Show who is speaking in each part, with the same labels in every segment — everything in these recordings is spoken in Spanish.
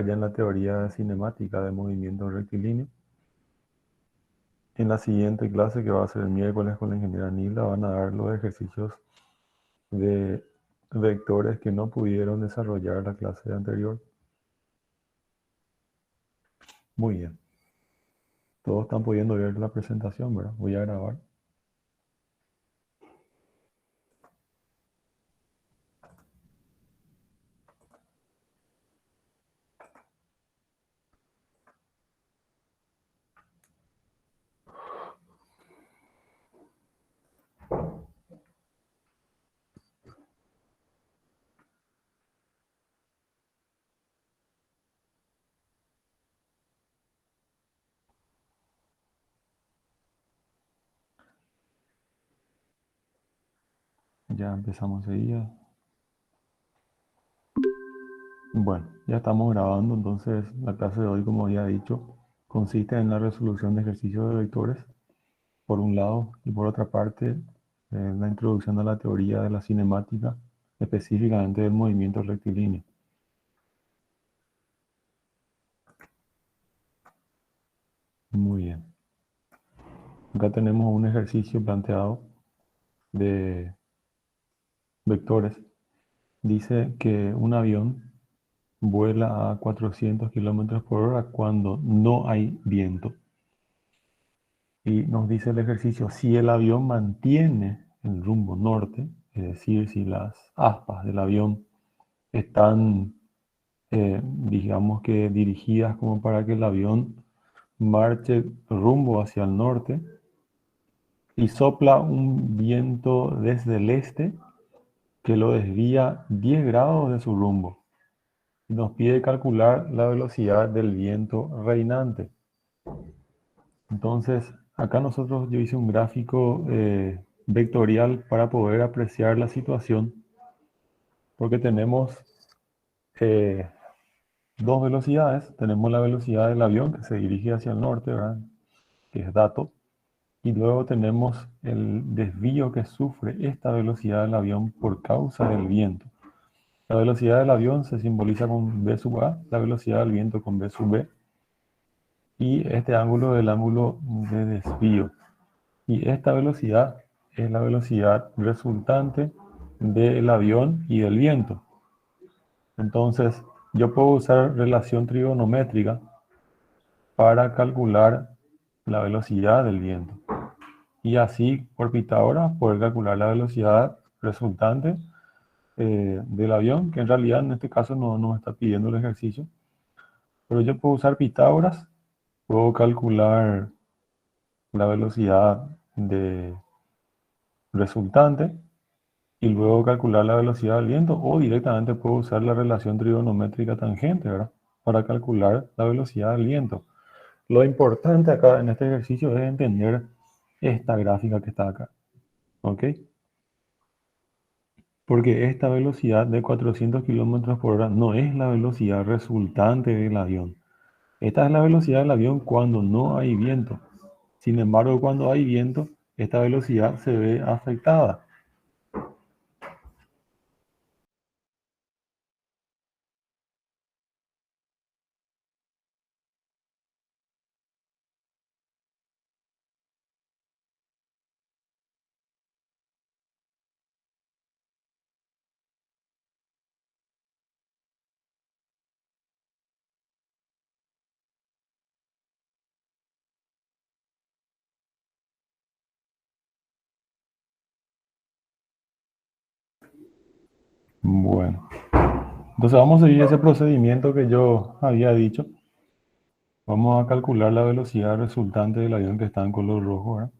Speaker 1: ya en la teoría cinemática de movimiento rectilíneo. En la siguiente clase, que va a ser el miércoles con la ingeniera Nilda, van a dar los ejercicios de vectores que no pudieron desarrollar la clase anterior. Muy bien. Todos están pudiendo ver la presentación, ¿verdad? Voy a grabar. Ya empezamos enseguida. Bueno, ya estamos grabando, entonces la clase de hoy, como ya he dicho, consiste en la resolución de ejercicios de vectores, por un lado, y por otra parte, en la introducción a la teoría de la cinemática, específicamente del movimiento rectilíneo. Muy bien. Acá tenemos un ejercicio planteado de vectores. Dice que un avión vuela a 400 kilómetros por hora cuando no hay viento. Y nos dice el ejercicio, si el avión mantiene el rumbo norte, es decir, si las aspas del avión están, digamos que dirigidas como para que el avión marche rumbo hacia el norte y sopla un viento desde el este que lo desvía 10 grados de su rumbo. Nos pide calcular la velocidad del viento reinante. Entonces, acá yo hice un gráfico vectorial para poder apreciar la situación, porque tenemos eh, dos velocidades. Tenemos la velocidad del avión que se dirige hacia el norte, ¿verdad? Que es dato, y luego tenemos el desvío que sufre esta velocidad del avión por causa del viento. La velocidad del avión se simboliza con v sub a, la velocidad del viento con v sub b, y este ángulo es el ángulo de desvío. Y esta velocidad es la velocidad resultante del avión y del viento. Entonces, yo puedo usar relación trigonométrica para calcular la velocidad del viento. Y así, por Pitágoras, poder calcular la velocidad resultante del avión, que en realidad en este caso no nos está pidiendo el ejercicio. Pero yo puedo usar Pitágoras, puedo calcular la velocidad de resultante y luego calcular la velocidad del viento, o directamente puedo usar la relación trigonométrica tangente, ¿verdad? Para calcular la velocidad del viento. Lo importante acá en este ejercicio es entender esta gráfica que está acá, ¿ok? Porque esta velocidad de 400 kilómetros por hora no es la velocidad resultante del avión. Esta es la velocidad del avión cuando no hay viento. Sin embargo, cuando hay viento, esta velocidad se ve afectada. Bueno, entonces vamos a seguir ese procedimiento que yo había dicho. Vamos a calcular la velocidad resultante del avión que está en color rojo, ¿verdad?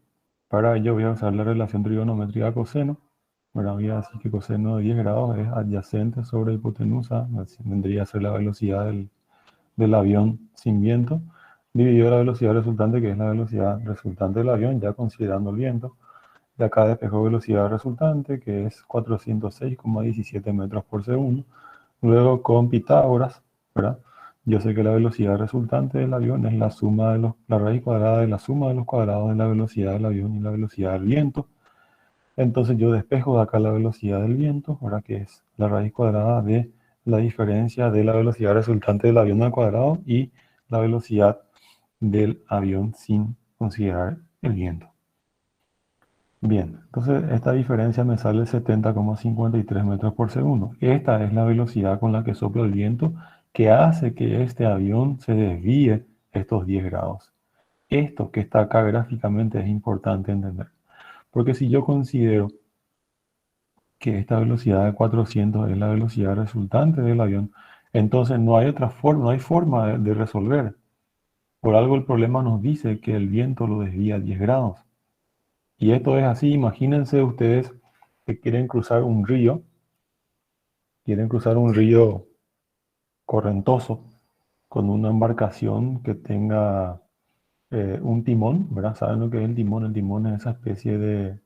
Speaker 1: Para ello voy a usar la relación trigonométrica coseno, ¿verdad? Voy a decir que coseno de 10 grados es adyacente sobre hipotenusa, así vendría a ser la velocidad del avión sin viento, dividido la velocidad resultante, que es la velocidad resultante del avión, ya considerando el viento. De acá despejo velocidad resultante, que es 406,17 metros por segundo. Luego con Pitágoras, ¿verdad? Yo sé que la velocidad resultante del avión es la suma de la raíz cuadrada de la suma de los cuadrados de la velocidad del avión y la velocidad del viento. Entonces yo despejo de acá la velocidad del viento, ahora que es la raíz cuadrada de la diferencia de la velocidad resultante del avión al cuadrado y la velocidad del avión sin considerar el viento. Bien, entonces esta diferencia me sale 70,53 metros por segundo. Esta es la velocidad con la que sopla el viento que hace que este avión se desvíe estos 10 grados. Esto que está acá gráficamente es importante entender. Porque si yo considero que esta velocidad de 400 es la velocidad resultante del avión, entonces no hay otra forma, no hay forma de resolver. Por algo el problema nos dice que el viento lo desvía 10 grados. Y esto es así, imagínense ustedes que quieren cruzar un río correntoso con una embarcación que tenga un timón, ¿verdad? ¿Saben lo que es el timón? El timón es esa especie de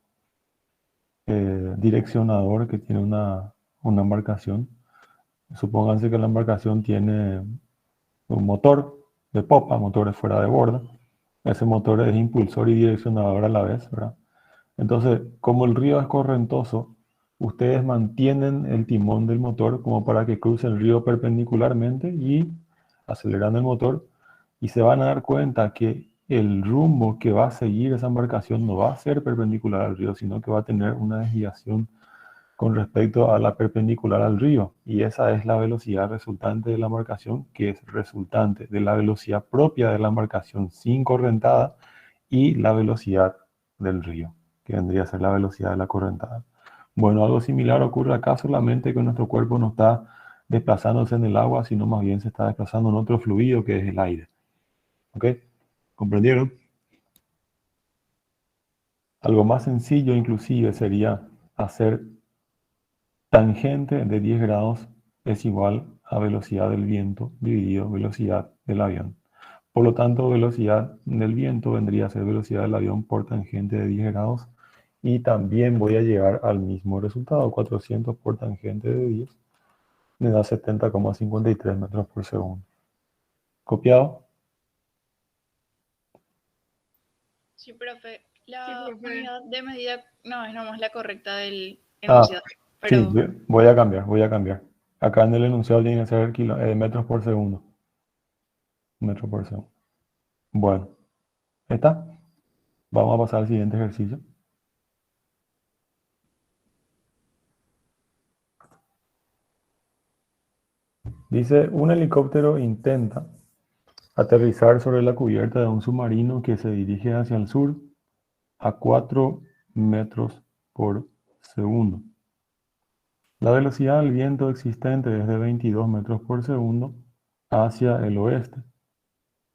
Speaker 1: direccionador que tiene una embarcación. Supónganse que la embarcación tiene un motor de popa, motor de fuera de borda. Ese motor es impulsor y direccionador a la vez, ¿verdad? Entonces, como el río es correntoso, ustedes mantienen el timón del motor como para que cruce el río perpendicularmente y aceleran el motor y se van a dar cuenta que el rumbo que va a seguir esa embarcación no va a ser perpendicular al río, sino que va a tener una desviación con respecto a la perpendicular al río. Y esa es la velocidad resultante de la embarcación, que es resultante de la velocidad propia de la embarcación sin correntada y la velocidad del río, que vendría a ser la velocidad de la correntada. Bueno, algo similar ocurre acá, solamente que nuestro cuerpo no está desplazándose en el agua, sino más bien se está desplazando en otro fluido que es el aire. ¿Ok? ¿Comprendieron? Algo más sencillo inclusive sería hacer tangente de 10 grados es igual a velocidad del viento dividido velocidad del avión. Por lo tanto, velocidad del viento vendría a ser velocidad del avión por tangente de 10 grados y también voy a llegar al mismo resultado. 400 por tangente de 10 me da 70,53 metros por segundo. ¿Copiado?
Speaker 2: Sí, profe. La unidad de medida no es nomás la correcta del
Speaker 1: Ah,
Speaker 2: enunciado,
Speaker 1: sí,
Speaker 2: pero
Speaker 1: voy a cambiar. Acá en el enunciado tiene que ser metros por segundo. Metros por segundo. Bueno, ¿está? Vamos a pasar al siguiente ejercicio. Dice, un helicóptero intenta aterrizar sobre la cubierta de un submarino que se dirige hacia el sur a 4 metros por segundo. La velocidad del viento existente es de 22 metros por segundo hacia el oeste.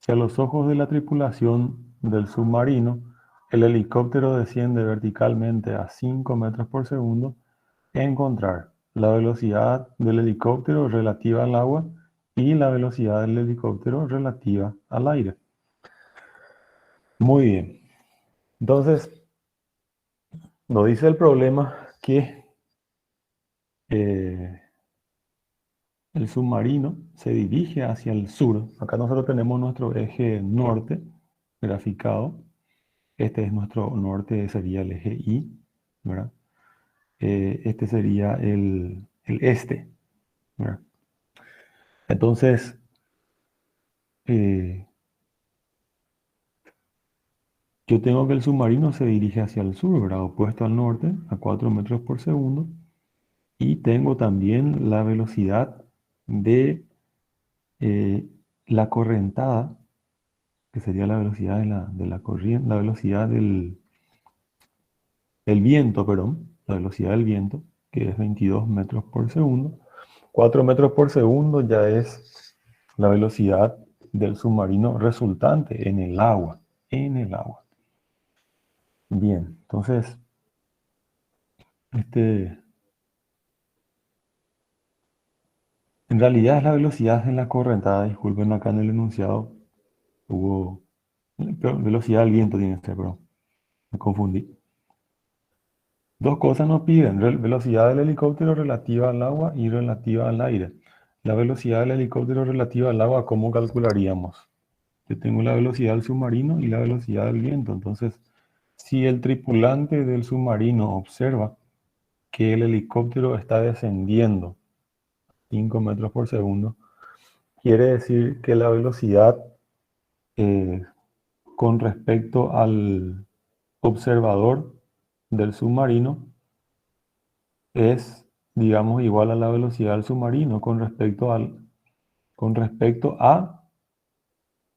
Speaker 1: Si a los ojos de la tripulación del submarino el helicóptero desciende verticalmente a 5 metros por segundo, encontrar la velocidad del helicóptero relativa al agua y la velocidad del helicóptero relativa al aire. Muy bien. Entonces, nos dice el problema que eh, el submarino se dirige hacia el sur. Acá nosotros tenemos nuestro eje norte graficado. Este es nuestro norte, sería el eje Y, ¿verdad? Este sería el este, ¿verdad? Entonces, eh, yo tengo que el submarino se dirige hacia el sur, ¿verdad? Opuesto al norte, a 4 metros por segundo. Y tengo también la velocidad de eh, la correntada, que sería la velocidad de la corriente, la velocidad del viento, perdón, la velocidad del viento, que es 22 metros por segundo. 4 metros por segundo ya es la velocidad del submarino resultante en el agua, en el agua. Bien, entonces, en realidad es la velocidad en la correntada, disculpen acá en el enunciado, hubo, velocidad del viento tiene que ser, perdón, me confundí. Dos cosas nos piden, velocidad del helicóptero relativa al agua y relativa al aire. La velocidad del helicóptero relativa al agua, ¿cómo calcularíamos? Yo tengo la velocidad del submarino y la velocidad del viento. Entonces, si el tripulante del submarino observa que el helicóptero está descendiendo 5 metros por segundo, quiere decir que la velocidad con respecto al observador del submarino es, digamos, igual a la velocidad del submarino con respecto a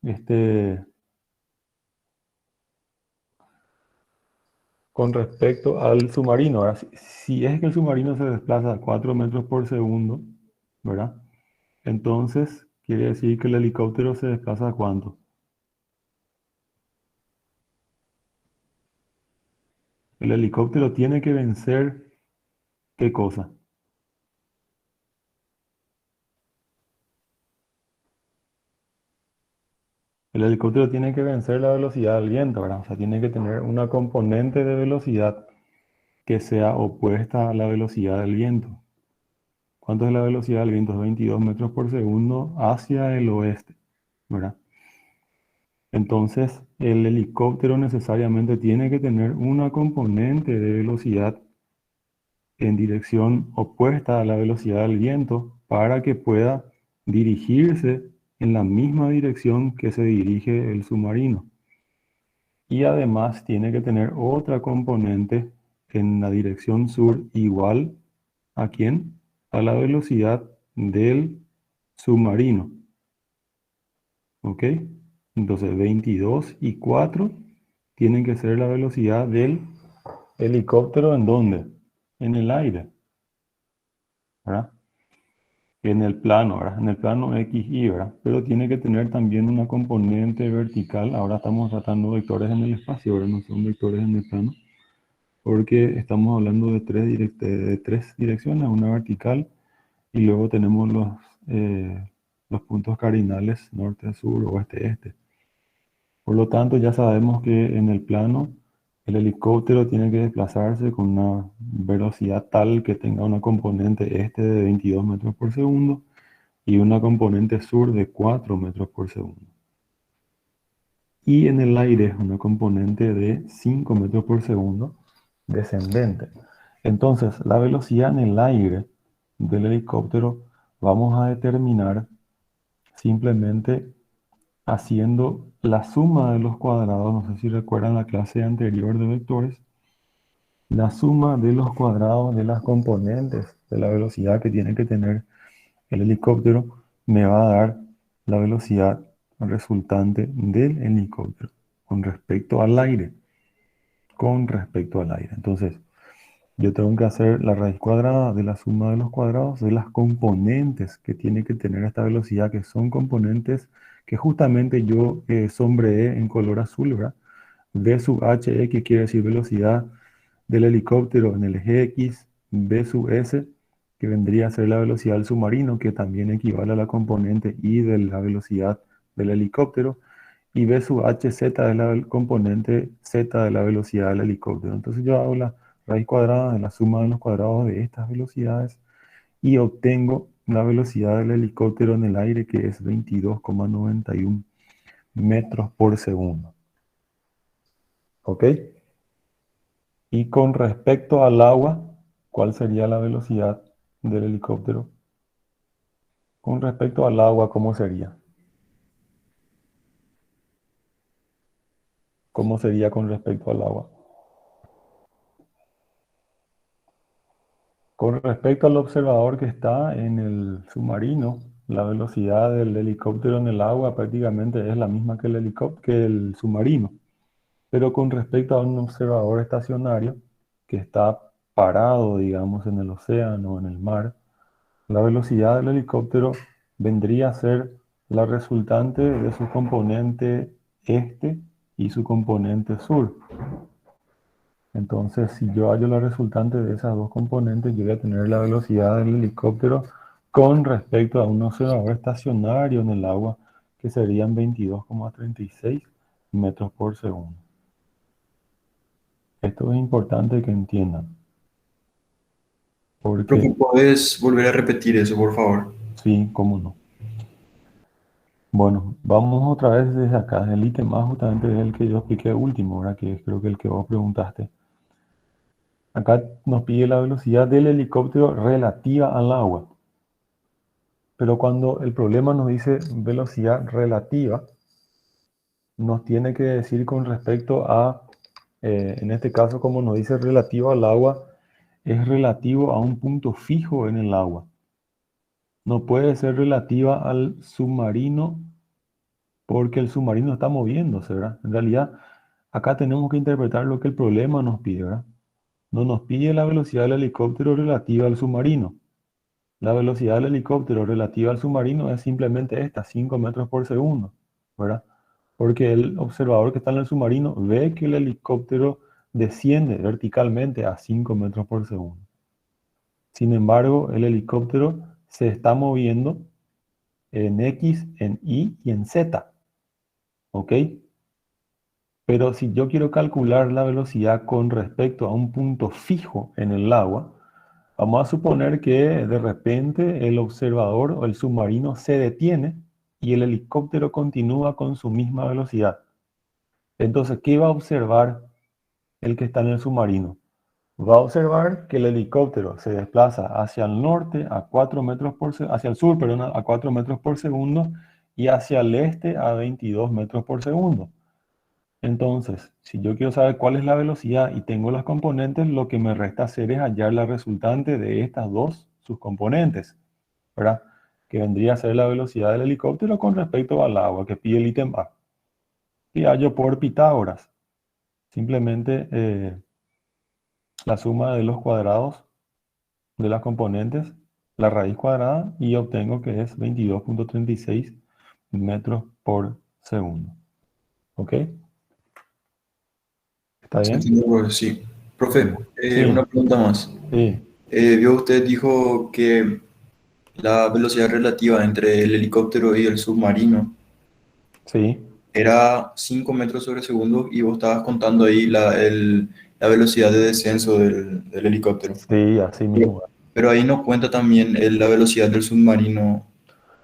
Speaker 1: este, con respecto al submarino. Ahora, si es que el submarino se desplaza a 4 metros por segundo, ¿verdad? Entonces, quiere decir que el helicóptero se desplaza a ¿cuánto? El helicóptero tiene que vencer, ¿qué cosa? El helicóptero tiene que vencer la velocidad del viento, ¿verdad? O sea, tiene que tener una componente de velocidad que sea opuesta a la velocidad del viento. ¿Cuánto es la velocidad del viento? Es 22 metros por segundo hacia el oeste, ¿verdad? Entonces, el helicóptero necesariamente tiene que tener una componente de velocidad en dirección opuesta a la velocidad del viento para que pueda dirigirse en la misma dirección que se dirige el submarino. Y además tiene que tener otra componente en la dirección sur igual ¿a quién? A la velocidad del submarino. ¿Ok? Entonces 22 y 4 tienen que ser la velocidad del helicóptero. ¿En dónde? En el aire, ¿verdad? En el plano, ¿verdad? En el plano X, Y, ¿verdad? Pero tiene que tener también una componente vertical. Ahora estamos tratando vectores en el espacio, ahora no son vectores en el plano, porque estamos hablando de tres direcciones, una vertical, y luego tenemos los puntos cardinales norte, sur, oeste, este. Por lo tanto, ya sabemos que en el plano el helicóptero tiene que desplazarse con una velocidad tal que tenga una componente este de 22 metros por segundo y una componente sur de 4 metros por segundo. Y en el aire una componente de 5 metros por segundo descendente. Entonces, la velocidad en el aire del helicóptero vamos a determinar simplemente haciendo la suma de los cuadrados. No sé si recuerdan la clase anterior de vectores. La suma de los cuadrados de las componentes de la velocidad que tiene que tener el helicóptero me va a dar la velocidad resultante del helicóptero con respecto al aire. Con respecto al aire. Entonces, yo tengo que hacer la raíz cuadrada de la suma de los cuadrados de las componentes que tiene que tener esta velocidad, que son componentes que justamente yo sombreé en color azul, ¿verdad? V sub h, que quiere decir velocidad del helicóptero en el eje X, V sub s, que vendría a ser la velocidad del submarino, que también equivale a la componente y de la velocidad del helicóptero, y V sub hz es la componente z de la velocidad del helicóptero. Entonces yo hago la raíz cuadrada de la suma de los cuadrados de estas velocidades y obtengo la velocidad del helicóptero en el aire, que es 22,91 metros por segundo. ¿Ok? Y con respecto al agua, ¿cuál sería la velocidad del helicóptero? Con respecto al agua, ¿cómo sería? ¿Cómo sería con respecto al agua? Con respecto al observador que está en el submarino, la velocidad del helicóptero en el agua prácticamente es la misma que que el submarino. Pero con respecto a un observador estacionario que está parado, digamos, en el océano o en el mar, la velocidad del helicóptero vendría a ser la resultante de su componente este y su componente sur. Entonces, si yo hallo la resultante de esas dos componentes, yo voy a tener la velocidad del helicóptero con respecto a un observador estacionario en el agua, que serían 22,36 metros por segundo. Esto es importante que entiendan,
Speaker 3: Profe,
Speaker 1: porque
Speaker 3: ¿puedes volver a repetir eso, por favor?
Speaker 1: sí, cómo no. Bueno, vamos otra vez desde acá. El ítem más justamente es el que yo expliqué último, ¿verdad? Que es creo que el que vos preguntaste. Acá nos pide la velocidad del helicóptero relativa al agua. Pero cuando el problema nos dice velocidad relativa, nos tiene que decir con respecto a, en este caso, como nos dice relativo al agua, es relativo a un punto fijo en el agua. No puede ser relativa al submarino porque el submarino está moviéndose, ¿verdad? En realidad, acá tenemos que interpretar lo que el problema nos pide, ¿verdad? No nos pide la velocidad del helicóptero relativa al submarino. La velocidad del helicóptero relativa al submarino es simplemente esta, 5 metros por segundo, ¿verdad? Porque el observador que está en el submarino ve que el helicóptero desciende verticalmente a 5 metros por segundo. Sin embargo, el helicóptero se está moviendo en X, en Y y en Z, ¿ok? Pero si yo quiero calcular la velocidad con respecto a un punto fijo en el agua, vamos a suponer que de repente el observador o el submarino se detiene y el helicóptero continúa con su misma velocidad. Entonces, ¿qué va a observar el que está en el submarino? Va a observar que el helicóptero se desplaza hacia el norte a 4 metros por hacia el sur, perdón, a 4 metros por segundo y hacia el este a 22 metros por segundo. Entonces, si yo quiero saber cuál es la velocidad y tengo las componentes, lo que me resta hacer es hallar la resultante de estas dos, sus componentes, ¿verdad? Que vendría a ser la velocidad del helicóptero con respecto al agua que pide el ítem A. Y hallo por Pitágoras. Simplemente la suma de los cuadrados de las componentes, la raíz cuadrada, y obtengo que es 22,36 metros por segundo. ¿Ok? ¿Está
Speaker 3: ¿Se
Speaker 1: bien?
Speaker 3: entiende, profe? Sí. Profe, una
Speaker 1: Sí,
Speaker 3: pregunta más.
Speaker 1: sí,
Speaker 3: Vio usted dijo que la velocidad relativa entre el helicóptero y el submarino
Speaker 1: sí.
Speaker 3: era 5 metros sobre segundo y vos estabas contando ahí la velocidad de descenso del helicóptero.
Speaker 1: Sí, así
Speaker 3: Pero,
Speaker 1: mismo.
Speaker 3: pero ahí no cuenta también la velocidad del submarino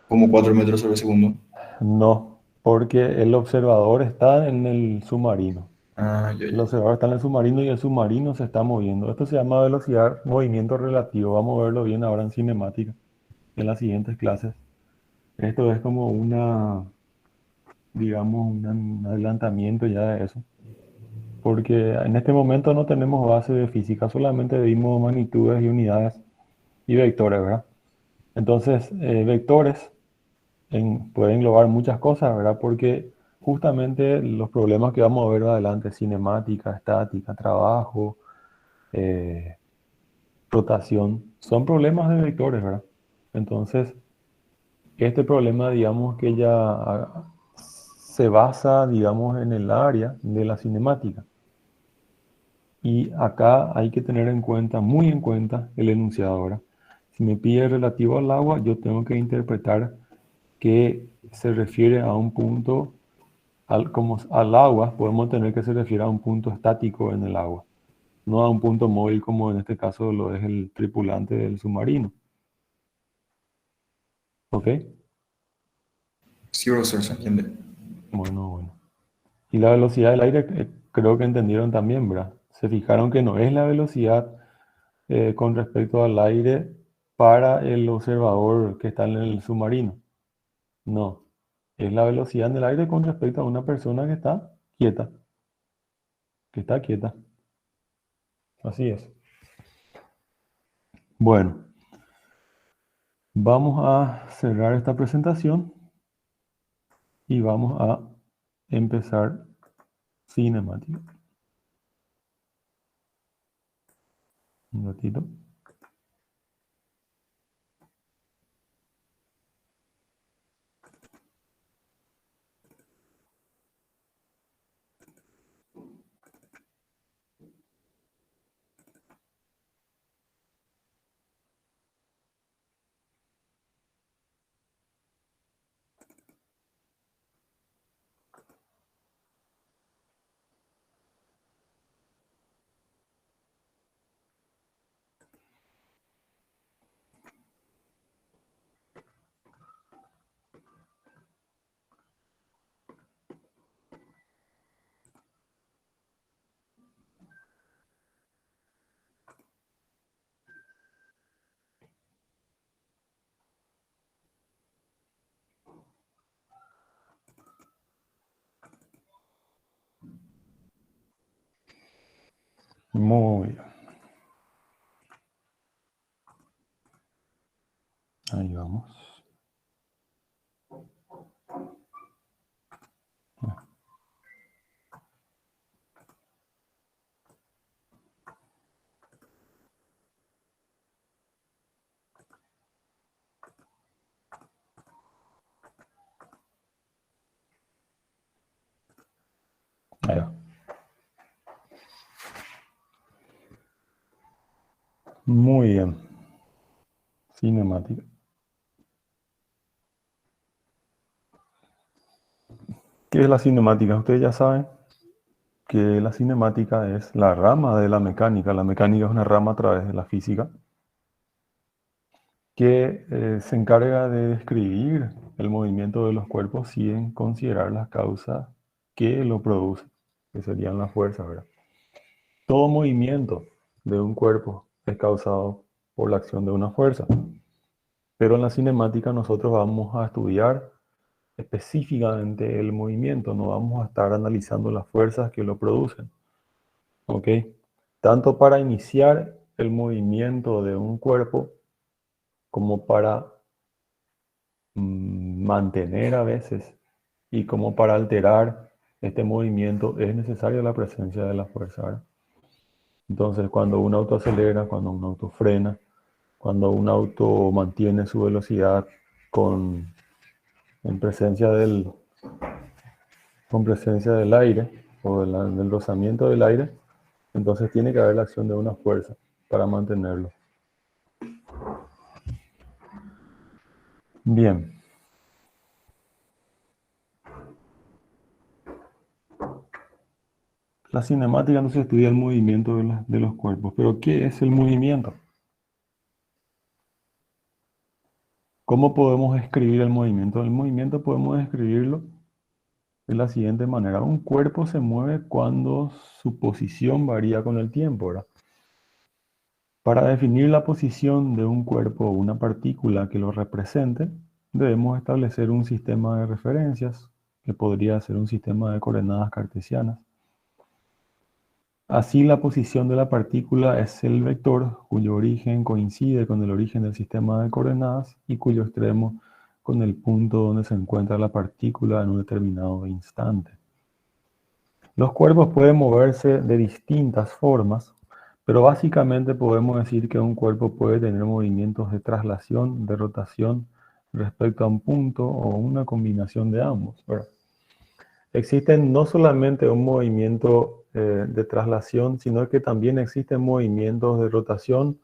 Speaker 3: como 4 metros sobre segundo.
Speaker 1: No, porque el observador está en el submarino.
Speaker 3: Ah, ya,
Speaker 1: El
Speaker 3: ya.
Speaker 1: observador está en el submarino y el submarino se está moviendo. Esto se llama velocidad, movimiento relativo. Vamos a verlo bien ahora en cinemática, en las siguientes clases. Esto es como una, digamos, un adelantamiento ya de eso. Porque en este momento no tenemos base de física, solamente vimos magnitudes y unidades y vectores, ¿verdad? Entonces, vectores puede englobar muchas cosas, ¿verdad? Porque justamente los problemas que vamos a ver adelante, cinemática, estática, trabajo, eh, rotación, son problemas de vectores, ¿verdad? Entonces, este problema, digamos que ya se basa, digamos, en el área de la cinemática. Y acá hay que tener en cuenta, muy en cuenta, el enunciado ahora. Si me pide relativo al agua, yo tengo que interpretar que se refiere a un punto, como al agua, podemos tener que se refiere a un punto estático en el agua, no a un punto móvil como en este caso lo es el tripulante del submarino. ¿Ok?
Speaker 3: Sí, profesor, se entiende.
Speaker 1: Bueno, bueno. Y la velocidad del aire, creo que entendieron también, ¿verdad? Se fijaron que no es la velocidad con respecto al aire para el observador que está en el submarino. No, es la velocidad en el aire con respecto a una persona que está quieta, que está quieta. Así es. Bueno, vamos a cerrar esta presentación y vamos a empezar cinemática. Un ratito. Muy bien. Ahí vamos. Ahí va. Muy bien. Cinemática. ¿Qué es la cinemática? Ustedes ya saben que la cinemática es la rama de la mecánica. La mecánica es una rama a través de la física que se encarga de describir el movimiento de los cuerpos sin considerar las causas que lo producen, que serían las fuerzas, ¿verdad? Todo movimiento de un cuerpo es causado por la acción de una fuerza. Pero en la cinemática nosotros vamos a estudiar específicamente el movimiento, no vamos a estar analizando las fuerzas que lo producen. ¿Ok? Tanto para iniciar el movimiento de un cuerpo como para mantener a veces y como para alterar este movimiento es necesaria la presencia de la fuerza, ¿verdad? Entonces, cuando un auto acelera, cuando un auto frena, cuando un auto mantiene su velocidad en presencia con presencia del aire o del rozamiento del aire, entonces tiene que haber la acción de una fuerza para mantenerlo. Bien. La cinemática no se estudia el movimiento de los cuerpos, pero ¿qué es el movimiento? ¿Cómo podemos escribir el movimiento? El movimiento podemos escribirlo de la siguiente manera. Un cuerpo se mueve cuando su posición varía con el tiempo, ¿verdad? Para definir la posición de un cuerpo o una partícula que lo represente, debemos establecer un sistema de referencias, que podría ser un sistema de coordenadas cartesianas. Así, la posición de la partícula es el vector cuyo origen coincide con el origen del sistema de coordenadas y cuyo extremo con el punto donde se encuentra la partícula en un determinado instante. Los cuerpos pueden moverse de distintas formas, pero básicamente podemos decir que un cuerpo puede tener movimientos de traslación, de rotación respecto a un punto o una combinación de ambos, ¿verdad? Existen no solamente un movimiento de traslación, sino que también existen movimientos de rotación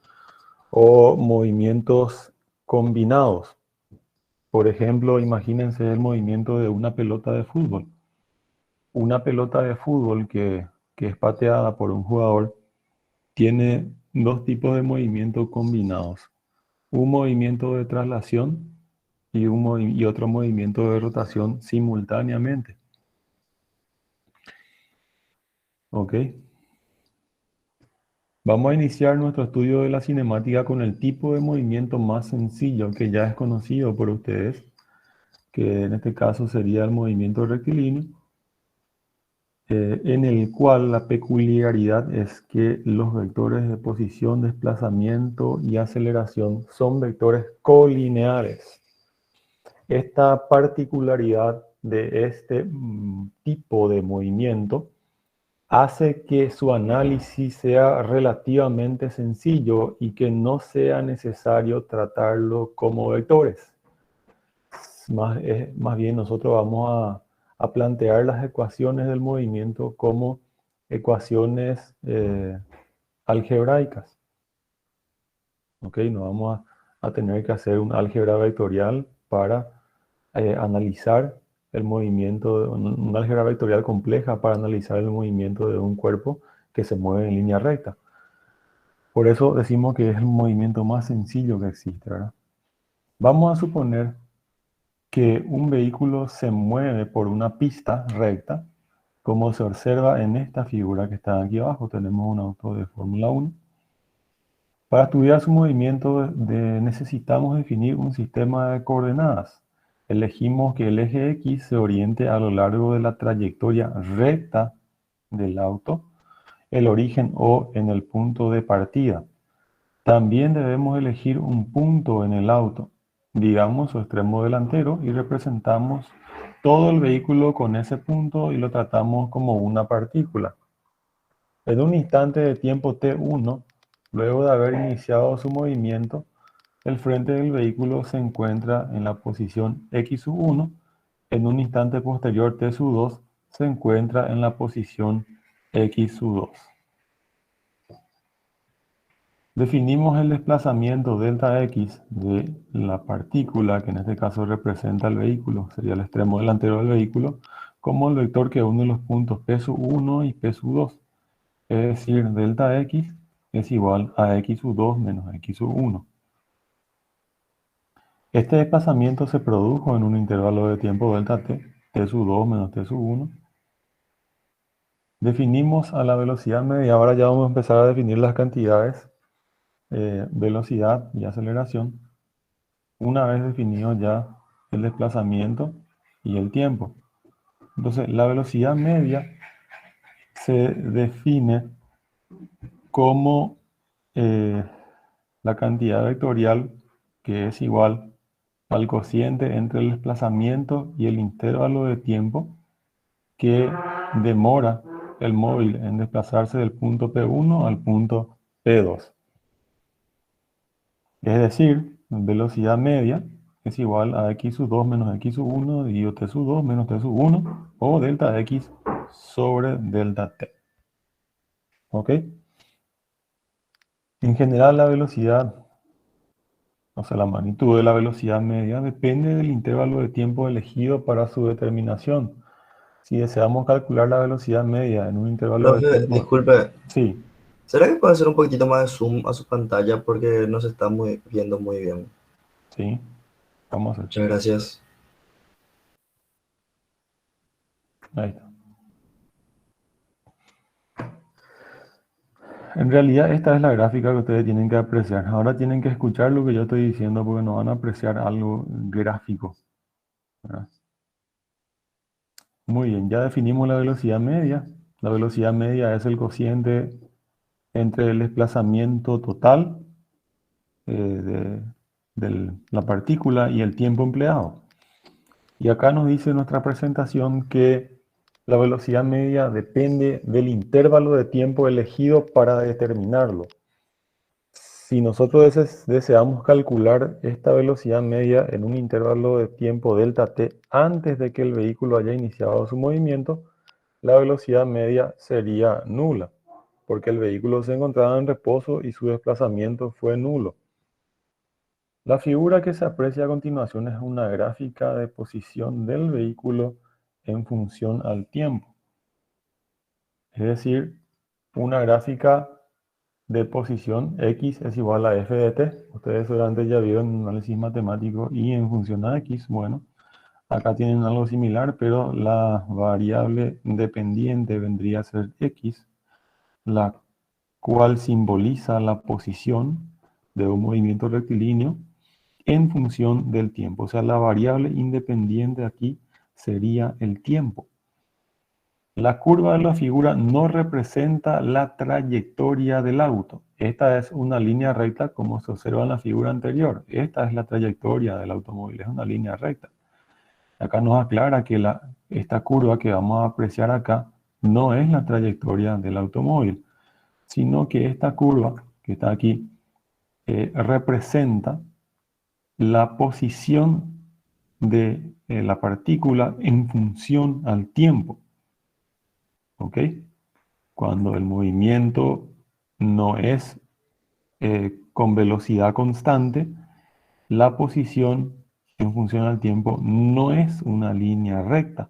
Speaker 1: o movimientos combinados. Por ejemplo, imagínense el movimiento de una pelota de fútbol. Una pelota de fútbol que es pateada por un jugador tiene dos tipos de movimientos combinados. Un movimiento de traslación y otro movimiento de rotación simultáneamente. ¿Ok? Vamos a iniciar nuestro estudio de la cinemática con el tipo de movimiento más sencillo que ya es conocido por ustedes, que en este caso sería el movimiento rectilíneo, en el cual la peculiaridad es que los vectores de posición, desplazamiento y aceleración son vectores colineares. Esta particularidad de este tipo de movimiento hace que su análisis sea relativamente sencillo y que no sea necesario tratarlo como vectores. Más bien nosotros vamos a plantear las ecuaciones del movimiento como ecuaciones algebraicas. ¿Ok? No vamos a tener que hacer un álgebra vectorial para analizar el movimiento, una álgebra vectorial compleja para analizar el movimiento de un cuerpo que se mueve en línea recta. Por eso decimos que es el movimiento más sencillo que existe, ¿verdad? Vamos a suponer que un vehículo se mueve por una pista recta, como se observa en esta figura que está aquí abajo. Tenemos un auto de Fórmula 1. Para estudiar su movimiento necesitamos definir un sistema de coordenadas. Elegimos que el eje X se oriente a lo largo de la trayectoria recta del auto, el origen o en el punto de partida. También debemos elegir un punto en el auto, digamos su extremo delantero, y representamos todo el vehículo con ese punto y lo tratamos como una partícula. En un instante de tiempo t1, luego de haber iniciado su movimiento, el frente del vehículo se encuentra en la posición x1. En un instante posterior t2 se encuentra en la posición x2. Definimos el desplazamiento delta x de la partícula, que en este caso representa el vehículo, sería el extremo delantero del vehículo, como el vector que une los puntos P1 y P2. Es decir, delta x es igual a x2 menos x1. Este desplazamiento se produjo en un intervalo de tiempo delta t, t2 menos t1. Definimos a la velocidad media. Ahora ya vamos a empezar a definir las cantidades, velocidad y aceleración, una vez definido ya el desplazamiento y el tiempo. Entonces, la velocidad media se define como la cantidad vectorial que es igual al cociente entre el desplazamiento y el intervalo de tiempo que demora el móvil en desplazarse del punto P1 al punto P2. Es decir, velocidad media es igual a x2 menos x1 dividido t2 menos t1 o delta x sobre delta t. ¿Ok? En general la velocidad, o sea, la magnitud de la velocidad media depende del intervalo de tiempo elegido para su determinación. Si deseamos calcular la velocidad media en un intervalo de
Speaker 4: Profe,
Speaker 1: tiempo...
Speaker 4: disculpe,
Speaker 1: Sí,
Speaker 4: ¿será que puede hacer un poquitito más de zoom a su pantalla porque no se está viendo muy bien?
Speaker 1: sí, vamos a hacer.
Speaker 4: Muchas gracias.
Speaker 1: Ahí está. En realidad esta es la gráfica que ustedes tienen que apreciar. Ahora tienen que escuchar lo que yo estoy diciendo porque no van a apreciar algo gráfico, ¿verdad? Muy bien, ya definimos la velocidad media. La velocidad media es el cociente entre el desplazamiento total de la partícula y el tiempo empleado. Y acá nos dice nuestra presentación que la velocidad media depende del intervalo de tiempo elegido para determinarlo. Si nosotros deseamos calcular esta velocidad media en un intervalo de tiempo delta t antes de que el vehículo haya iniciado su movimiento, la velocidad media sería nula, porque el vehículo se encontraba en reposo y su desplazamiento fue nulo. La figura que se aprecia a continuación es una gráfica de posición del vehículo en función al tiempo. Es decir, una gráfica de posición x es igual a f de t. Ustedes seguramente ya vieron en análisis matemático y en función a x. Bueno, acá tienen algo similar, pero la variable dependiente vendría a ser x, la cual simboliza la posición de un movimiento rectilíneo en función del tiempo. O sea, la variable independiente aquí sería el tiempo. La curva de la figura no representa la trayectoria del auto. Esta es una línea recta como se observa en la figura anterior. Esta es la trayectoria del automóvil, es una línea recta. Acá nos aclara que esta curva que vamos a apreciar acá no es la trayectoria del automóvil, sino que esta curva que está aquí representa la posición de la partícula en función al tiempo. ¿Ok? Cuando el movimiento no es con velocidad constante, la posición en función al tiempo no es una línea recta,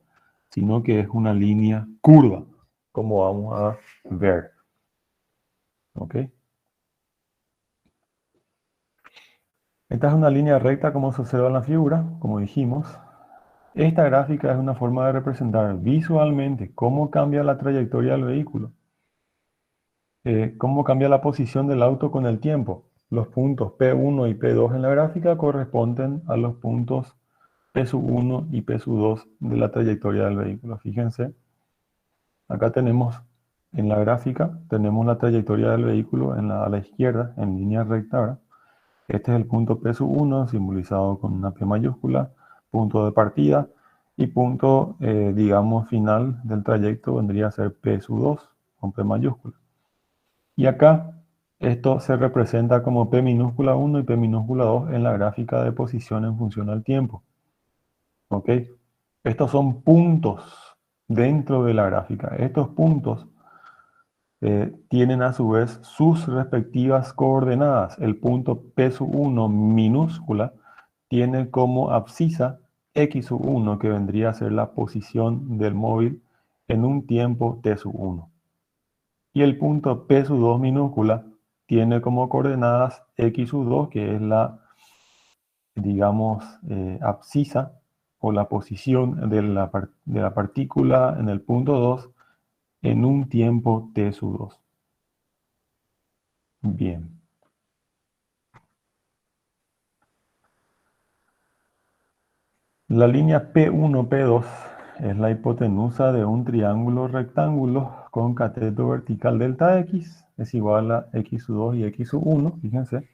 Speaker 1: sino que es una línea curva, como vamos a ver. ¿Ok? Esta es una línea recta como se observa en la figura, como dijimos. Esta gráfica es una forma de representar visualmente cómo cambia la trayectoria del vehículo, cómo cambia la posición del auto con el tiempo. Los puntos P1 y P2 en la gráfica corresponden a los puntos P1 y P2 de la trayectoria del vehículo. Fíjense, acá tenemos en la gráfica tenemos la trayectoria del vehículo a la izquierda, en línea recta, ¿verdad? Este es el punto P sub 1, simbolizado con una P mayúscula, punto de partida, y punto, digamos, final del trayecto vendría a ser P sub 2, con P mayúscula. Y acá, esto se representa como P minúscula 1 y P minúscula 2 en la gráfica de posición en función al tiempo. ¿Ok? Estos son puntos dentro de la gráfica. Estos puntos tienen a su vez sus respectivas coordenadas. El punto P sub 1 minúscula tiene como abscisa X sub 1, que vendría a ser la posición del móvil en un tiempo T sub 1. Y el punto P sub 2 minúscula tiene como coordenadas X sub 2, que es la, digamos, abscisa o la posición de la partícula en el punto 2 en un tiempo T sub 2. Bien. La línea P1, P2 es la hipotenusa de un triángulo rectángulo con cateto vertical delta X es igual a X sub 2 y X sub 1. Fíjense,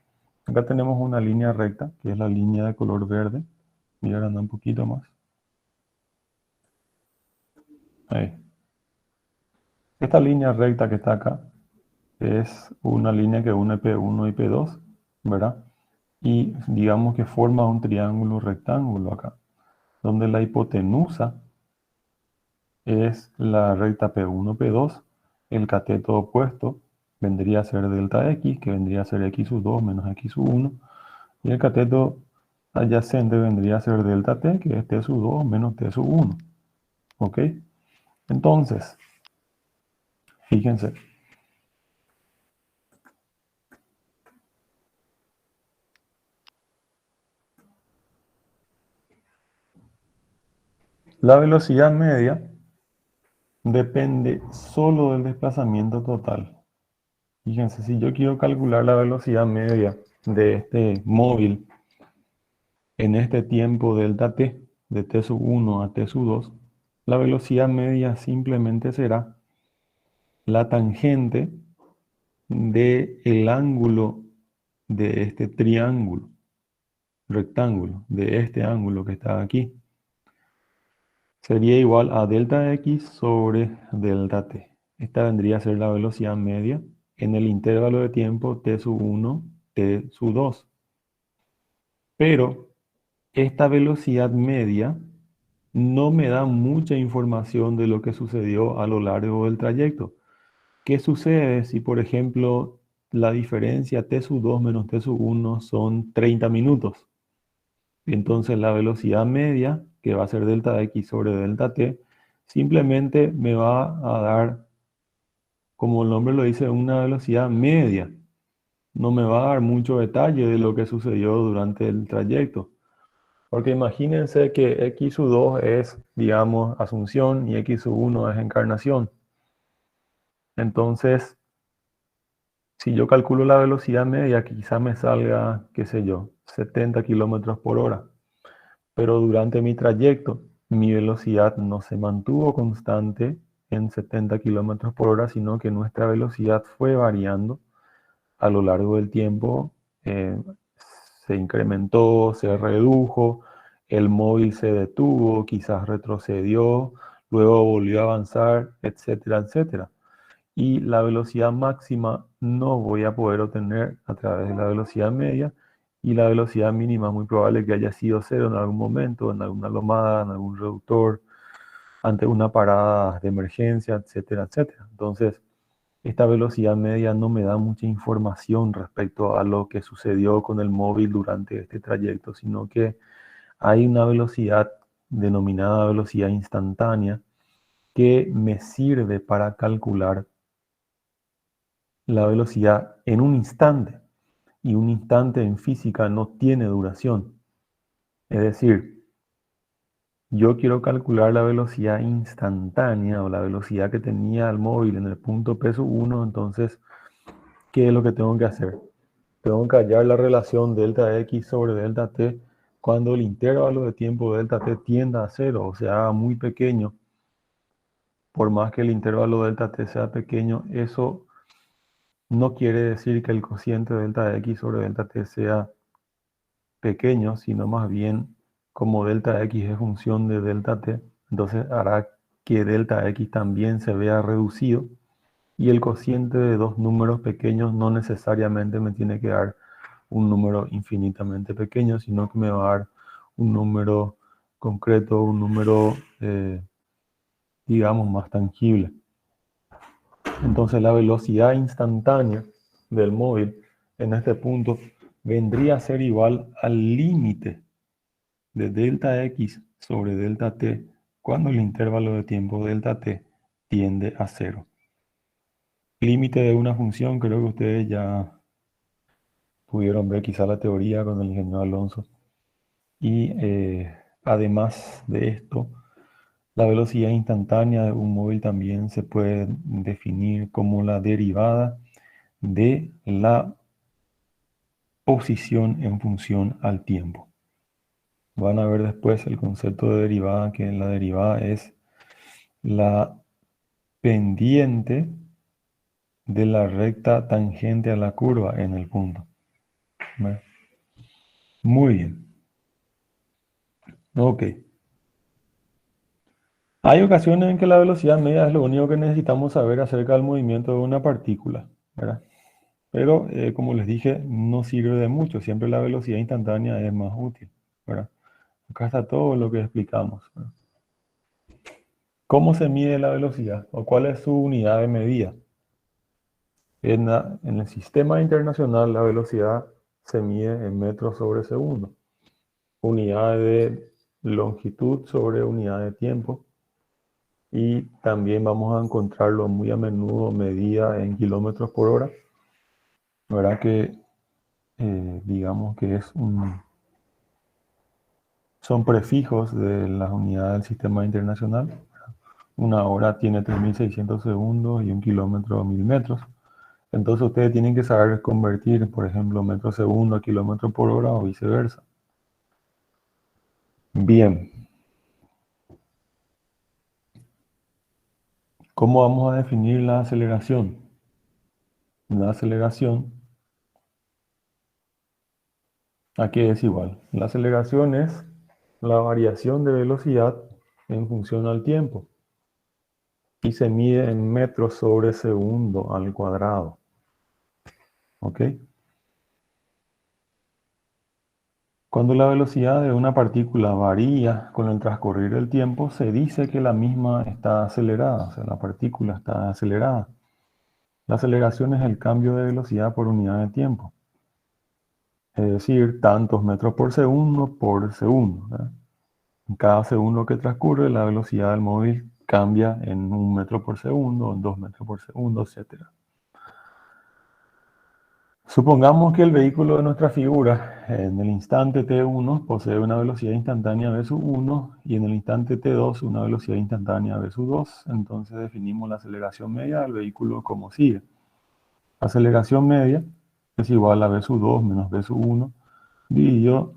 Speaker 1: acá tenemos una línea recta, que es la línea de color verde. Voy a agrandar un poquito más. Ahí. Esta línea recta que está acá es una línea que une P1 y P2, ¿verdad? Y digamos que forma un triángulo rectángulo acá, donde la hipotenusa es la recta P1, P2, el cateto opuesto vendría a ser delta X, que vendría a ser X sub 2 menos X sub 1, y el cateto adyacente vendría a ser delta T, que es T sub 2 menos T sub 1. ¿Ok? Entonces, fíjense. La velocidad media depende solo del desplazamiento total. Fíjense, si yo quiero calcular la velocidad media de este móvil en este tiempo delta t, de t sub 1 a t sub 2, la velocidad media simplemente será la tangente del ángulo de este triángulo, rectángulo, de este ángulo que está aquí. Sería igual a delta x sobre delta t. Esta vendría a ser la velocidad media en el intervalo de tiempo t sub 1, t sub 2. Pero esta velocidad media no me da mucha información de lo que sucedió a lo largo del trayecto. ¿Qué sucede si, por ejemplo, la diferencia t sub 2 menos t sub 1 son 30 minutos? Entonces la velocidad media, que va a ser delta x sobre delta t, simplemente me va a dar, como el nombre lo dice, una velocidad media. No me va a dar mucho detalle de lo que sucedió durante el trayecto. Porque imagínense que X sub 2 es, digamos, asunción y X sub 1 es encarnación. Entonces, si yo calculo la velocidad media, quizás me salga, qué sé yo, 70 kilómetros por hora. Pero durante mi trayecto, mi velocidad no se mantuvo constante en 70 kilómetros por hora, sino que nuestra velocidad fue variando a lo largo del tiempo. Se incrementó, se redujo, el móvil se detuvo, quizás retrocedió, luego volvió a avanzar, etcétera, etcétera. Y la velocidad máxima no voy a poder obtener a través de la velocidad media, y la velocidad mínima es muy probable que haya sido cero en algún momento, en alguna lomada, en algún reductor, ante una parada de emergencia, etcétera, etcétera. Entonces, esta velocidad media no me da mucha información respecto a lo que sucedió con el móvil durante este trayecto, sino que hay una velocidad denominada velocidad instantánea que me sirve para calcular la velocidad en un instante. Y un instante en física no tiene duración. Es decir, yo quiero calcular la velocidad instantánea o la velocidad que tenía el móvil en el punto P sub 1, entonces, ¿qué es lo que tengo que hacer? Tengo que hallar la relación delta x sobre delta t cuando el intervalo de tiempo delta t tienda a cero, o sea, muy pequeño. por más que el intervalo delta t sea pequeño, eso no quiere decir que el cociente de delta x sobre delta t sea pequeño, sino más bien como delta x es función de delta t, entonces hará que delta x también se vea reducido, y el cociente de dos números pequeños no necesariamente me tiene que dar un número infinitamente pequeño, sino que me va a dar un número concreto, un número, digamos, más tangible. Entonces la velocidad instantánea del móvil en este punto vendría a ser igual al límite de delta x sobre delta t cuando el intervalo de tiempo delta t tiende a cero. Límite de una función, creo que ustedes ya pudieron ver quizá la teoría con el ingeniero Alonso. Y además de esto, la velocidad instantánea de un móvil también se puede definir como la derivada de la posición en función al tiempo. Van a ver después el concepto de derivada, que la derivada es la pendiente de la recta tangente a la curva en el punto. ¿Vale? Muy bien. Ok. Hay ocasiones en que la velocidad media es lo único que necesitamos saber acerca del movimiento de una partícula, ¿verdad? Pero, como les dije, no sirve de mucho. Siempre la velocidad instantánea es más útil, ¿verdad? Acá está todo lo que explicamos, ¿verdad? ¿Cómo se mide la velocidad? ¿O cuál es su unidad de medida? En el sistema internacional, la velocidad se mide en metros sobre segundo. Unidad de longitud sobre unidad de tiempo. Y también vamos a encontrarlo muy a menudo medida en kilómetros por hora. ¿Verdad que digamos que son prefijos de las unidades del sistema internacional? Una hora tiene 3.600 segundos y un kilómetro 1.000 metros. Entonces ustedes tienen que saber convertir, por ejemplo, metro segundo a kilómetro por hora o viceversa. Bien. ¿Cómo vamos a definir la aceleración? La aceleración, aquí es igual. La aceleración es la variación de velocidad en función al tiempo y se mide en metros sobre segundo al cuadrado. ¿Ok? Cuando la velocidad de una partícula varía con el transcurrir del tiempo, se dice que la misma está acelerada, o sea, la partícula está acelerada. La aceleración es el cambio de velocidad por unidad de tiempo. Es decir, tantos metros por segundo, ¿verdad? En cada segundo que transcurre, la velocidad del móvil cambia en 1 metro por segundo, en 2 metros por segundo, etc. Supongamos que el vehículo de nuestra figura en el instante t1 posee una velocidad instantánea v1 y en el instante t2 una velocidad instantánea v2. Entonces definimos la aceleración media del vehículo como sigue. La aceleración media es igual a v2 menos v1 dividido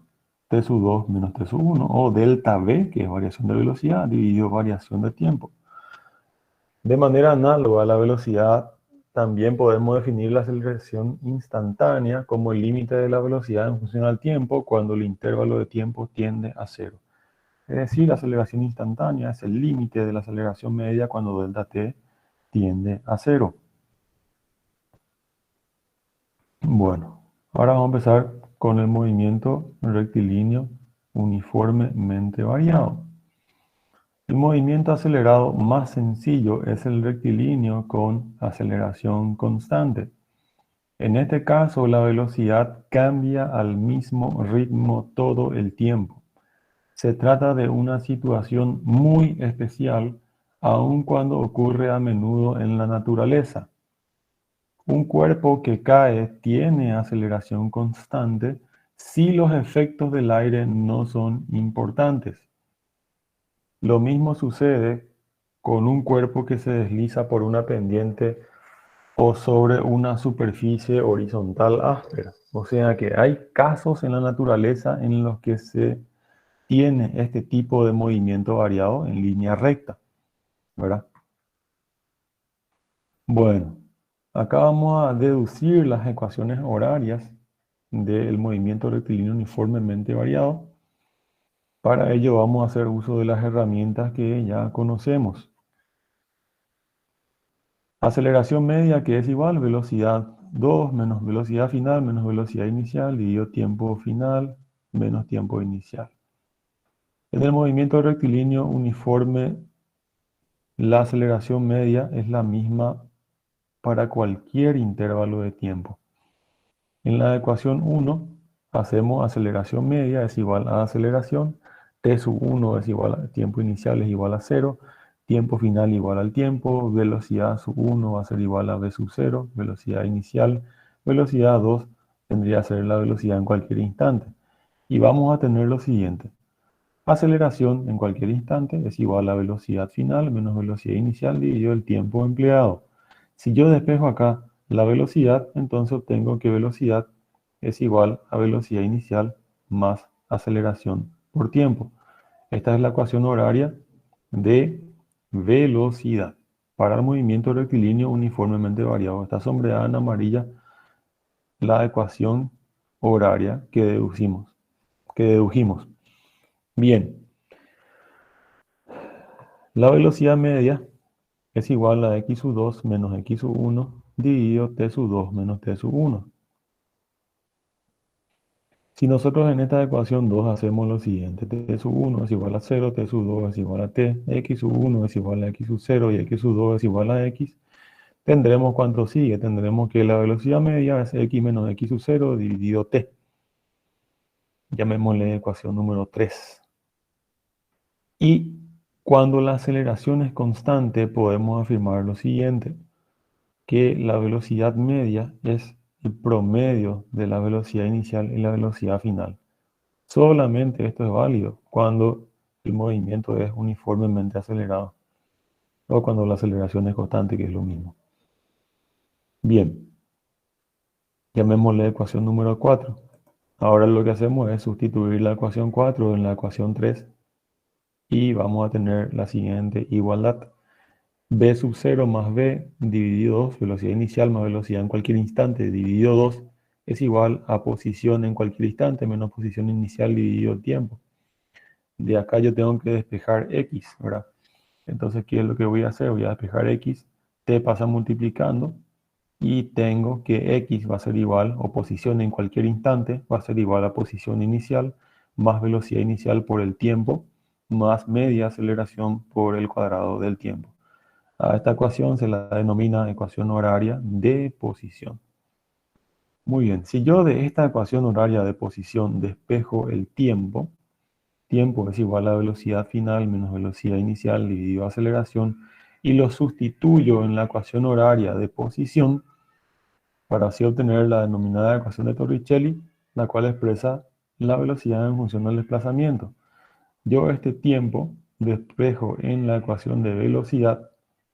Speaker 1: t2 menos t1, o delta v, que es variación de velocidad, dividido variación de tiempo. De manera análoga a la velocidad, también podemos definir la aceleración instantánea como el límite de la velocidad en función al tiempo cuando el intervalo de tiempo tiende a cero. Es decir, la aceleración instantánea es el límite de la aceleración media cuando delta t tiende a cero. Bueno, ahora vamos a empezar con el movimiento rectilíneo uniformemente variado. El movimiento acelerado más sencillo es el rectilíneo con aceleración constante. En este caso, la velocidad cambia al mismo ritmo todo el tiempo. Se trata de una situación muy especial, aun cuando ocurre a menudo en la naturaleza. Un cuerpo que cae tiene aceleración constante si los efectos del aire no son importantes. Lo mismo sucede con un cuerpo que se desliza por una pendiente o sobre una superficie horizontal áspera. O sea que hay casos en la naturaleza en los que se tiene este tipo de movimiento variado en línea recta, ¿verdad? Bueno, acá vamos a deducir las ecuaciones horarias del movimiento rectilíneo uniformemente variado. Para ello vamos a hacer uso de las herramientas que ya conocemos. Aceleración media, que es igual velocidad 2 menos velocidad final menos velocidad inicial, dividido tiempo final menos tiempo inicial. En el movimiento rectilíneo uniforme, la aceleración media es la misma para cualquier intervalo de tiempo. En la ecuación 1 hacemos aceleración media es igual a aceleración, t sub 1 es igual a tiempo inicial es igual a 0, tiempo final igual al tiempo, velocidad sub 1 va a ser igual a v sub 0, velocidad inicial, velocidad 2 tendría que ser la velocidad en cualquier instante. Y vamos a tener lo siguiente. Aceleración en cualquier instante es igual a velocidad final menos velocidad inicial dividido el tiempo empleado. Si yo despejo acá la velocidad, entonces obtengo que velocidad es igual a velocidad inicial más aceleración por tiempo. Esta es la ecuación horaria de velocidad para el movimiento rectilíneo uniformemente variado. Está sombreada en amarilla la ecuación horaria que dedujimos. Bien, la velocidad media es igual a x sub 2 menos x sub 1 dividido t sub 2 menos t sub 1. Si nosotros en esta ecuación 2 hacemos lo siguiente, t sub 1 es igual a 0, t sub 2 es igual a t, x sub 1 es igual a x sub 0 y x sub 2 es igual a x, tendremos cuánto sigue, tendremos que la velocidad media es x menos x sub 0 dividido t. Llamémosle ecuación número 3. Y cuando la aceleración es constante, podemos afirmar lo siguiente, que la velocidad media es el promedio de la velocidad inicial y la velocidad final. Solamente esto es válido cuando el movimiento es uniformemente acelerado o cuando la aceleración es constante, que es lo mismo. Bien, llamémosle ecuación número 4. Ahora lo que hacemos es sustituir la ecuación 4 en la ecuación 3 y vamos a tener la siguiente igualdad. V sub 0 más V dividido 2, velocidad inicial más velocidad en cualquier instante dividido 2 es igual a posición en cualquier instante menos posición inicial dividido tiempo. De acá yo tengo que despejar X, ¿verdad? Entonces, ¿qué es lo que voy a hacer? Voy a despejar X, T pasa multiplicando y tengo que X va a ser igual, o posición en cualquier instante, va a ser igual a posición inicial más velocidad inicial por el tiempo más media aceleración por el cuadrado del tiempo. A esta ecuación se la denomina ecuación horaria de posición. Muy bien, si yo de esta ecuación horaria de posición despejo el tiempo es igual a velocidad final menos velocidad inicial dividido aceleración, y lo sustituyo en la ecuación horaria de posición para así obtener la denominada ecuación de Torricelli, la cual expresa la velocidad en función del desplazamiento. Yo este tiempo despejo en la ecuación de velocidad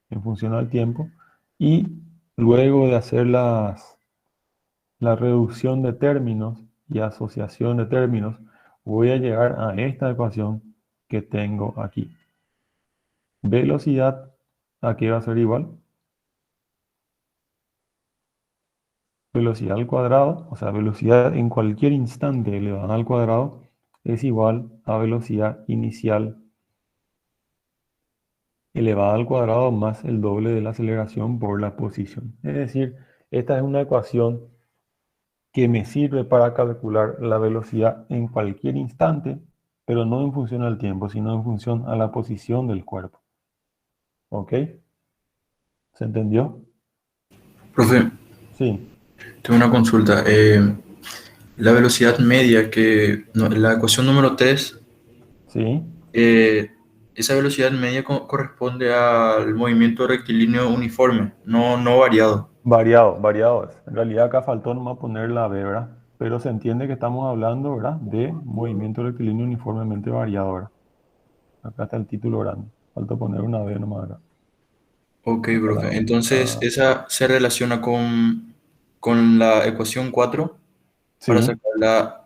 Speaker 1: en función al tiempo, y luego de hacer la reducción de términos y asociación de términos, voy a llegar a esta ecuación que tengo aquí. Velocidad, ¿a qué va a ser igual? Velocidad al cuadrado, o sea, velocidad en cualquier instante elevada al cuadrado, es igual a velocidad inicial elevada al cuadrado más el doble de la aceleración por la posición. Es decir, esta es una ecuación que me sirve para calcular la velocidad en cualquier instante, pero no en función al tiempo, sino en función a la posición del cuerpo. ¿Ok? ¿Se entendió?
Speaker 3: Profe,
Speaker 1: Sí,
Speaker 3: tengo una consulta. La velocidad media, la ecuación número 3,
Speaker 1: sí.
Speaker 3: esa velocidad media corresponde al movimiento rectilíneo uniforme, no variado.
Speaker 1: Variado es. En realidad acá faltó nomás poner la B, ¿verdad? Pero se entiende que estamos hablando, ¿verdad? De movimiento rectilíneo uniformemente variado, ¿verdad? Acá está el título grande. Falta poner una B nomás acá.
Speaker 3: Ok,
Speaker 1: Acá
Speaker 3: profe.
Speaker 1: la-
Speaker 3: Entonces,
Speaker 1: ah,
Speaker 3: esa se relaciona con la ecuación 4 para
Speaker 1: sí,
Speaker 3: sacar la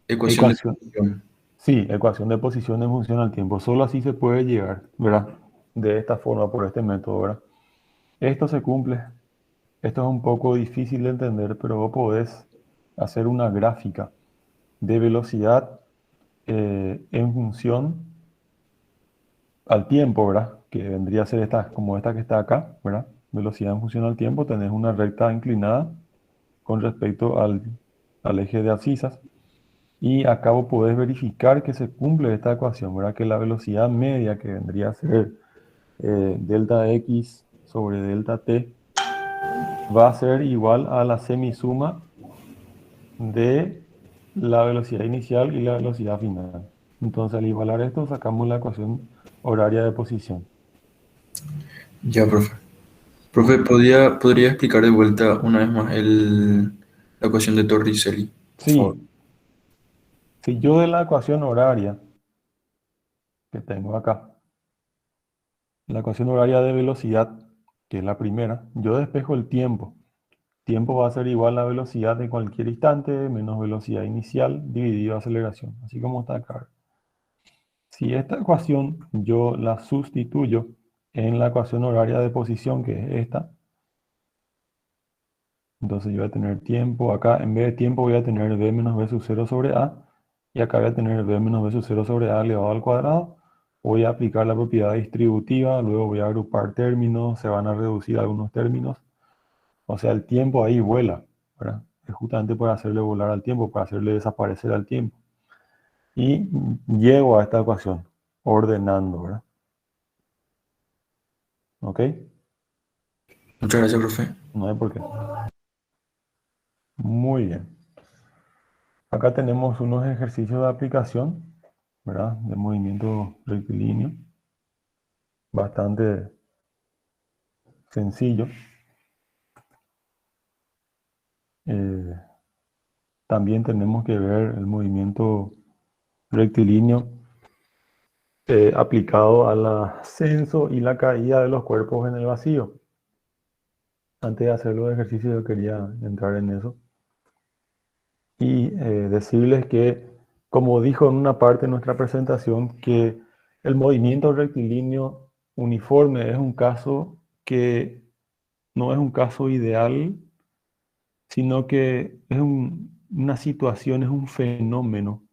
Speaker 3: ecuación de
Speaker 1: ecuación.
Speaker 3: posición.
Speaker 1: Sí, ecuación de posición en función al tiempo. Solo así se puede llegar, ¿verdad? De esta forma, por este método, ¿verdad? esto se cumple. Esto es un poco difícil de entender, pero vos podés hacer una gráfica de velocidad en función al tiempo, ¿verdad? Que vendría a ser esta, como esta que está acá, ¿verdad? Velocidad en función al tiempo, tenés una recta inclinada con respecto al eje de abscisas. Y acá vos podés verificar que se cumple esta ecuación, ¿verdad? Que la velocidad media, que vendría a ser delta x sobre delta t, va a ser igual a la semisuma de la velocidad inicial y la velocidad final. Entonces, al igualar esto, sacamos la ecuación horaria de posición.
Speaker 3: Ya, profe. Profe, ¿podría explicar de vuelta una vez más la ecuación de Torricelli, por favor?
Speaker 1: Sí, si yo de la ecuación horaria que tengo acá, la ecuación horaria de velocidad, que es la primera, yo despejo el tiempo. Tiempo va a ser igual a velocidad de cualquier instante menos velocidad inicial dividido aceleración, así como está acá. Si esta ecuación yo la sustituyo en la ecuación horaria de posición, que es esta, entonces yo voy a tener tiempo, acá en vez de tiempo voy a tener b menos b sub 0 sobre a, y acá voy a tener b menos b sub 0 sobre a elevado al cuadrado. Voy a aplicar la propiedad distributiva, luego voy a agrupar términos, se van a reducir algunos términos. O sea, el tiempo ahí vuela, ¿verdad? Es justamente para hacerle volar al tiempo, para hacerle desaparecer al tiempo. Y llego a esta ecuación, ordenando, ¿verdad? ¿Ok?
Speaker 3: Muchas gracias, profe.
Speaker 1: No hay por qué. Muy bien. Acá tenemos unos ejercicios de aplicación, ¿verdad? De movimiento rectilíneo. Bastante sencillo. Eh, También tenemos que ver el movimiento rectilíneo aplicado al ascenso y la caída de los cuerpos en el vacío. Antes de hacer los ejercicios yo quería entrar en eso y decirles que, como dijo en una parte de nuestra presentación, que el movimiento rectilíneo uniforme es un caso que no es un caso ideal, sino que es una situación, es un fenómeno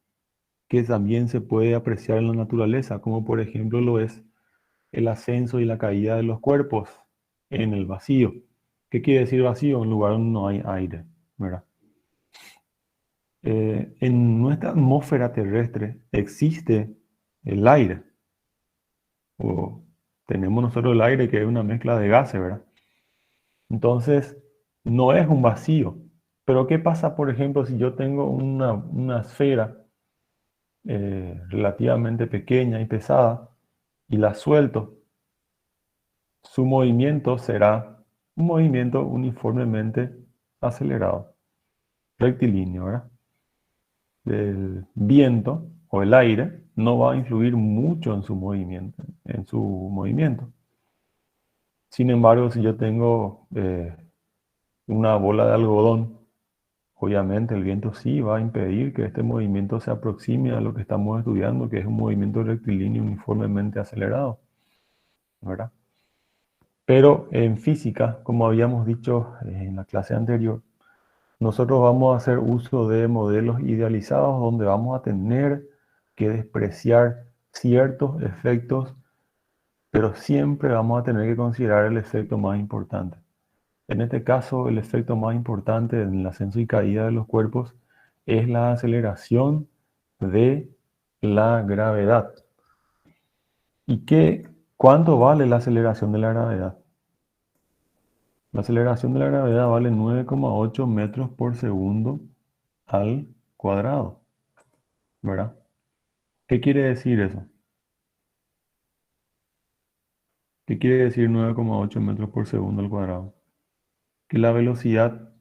Speaker 1: que también se puede apreciar en la naturaleza, como por ejemplo lo es el ascenso y la caída de los cuerpos en el vacío. ¿Qué quiere decir vacío? Un lugar donde no hay aire, ¿verdad? En nuestra atmósfera terrestre existe el aire, o tenemos nosotros el aire que es una mezcla de gases, ¿verdad? Entonces, no es un vacío. Pero ¿qué pasa, por ejemplo, si yo tengo una esfera relativamente pequeña y pesada y la suelto? Su movimiento será un movimiento uniformemente acelerado, rectilíneo, ¿verdad? El viento o el aire no va a influir mucho en su movimiento. Sin embargo, si yo tengo una bola de algodón, obviamente el viento sí va a impedir que este movimiento se aproxime a lo que estamos estudiando, que es un movimiento rectilíneo uniformemente acelerado, ¿verdad? Pero en física, como habíamos dicho en la clase anterior, nosotros vamos a hacer uso de modelos idealizados donde vamos a tener que despreciar ciertos efectos, pero siempre vamos a tener que considerar el efecto más importante. En este caso, el efecto más importante en el ascenso y caída de los cuerpos es la aceleración de la gravedad. ¿Y cuánto vale la aceleración de la gravedad? La aceleración de la gravedad vale 9,8 metros por segundo al cuadrado, ¿verdad? ¿Qué quiere decir eso? ¿Qué quiere decir 9,8 metros por segundo al cuadrado? Que la velocidad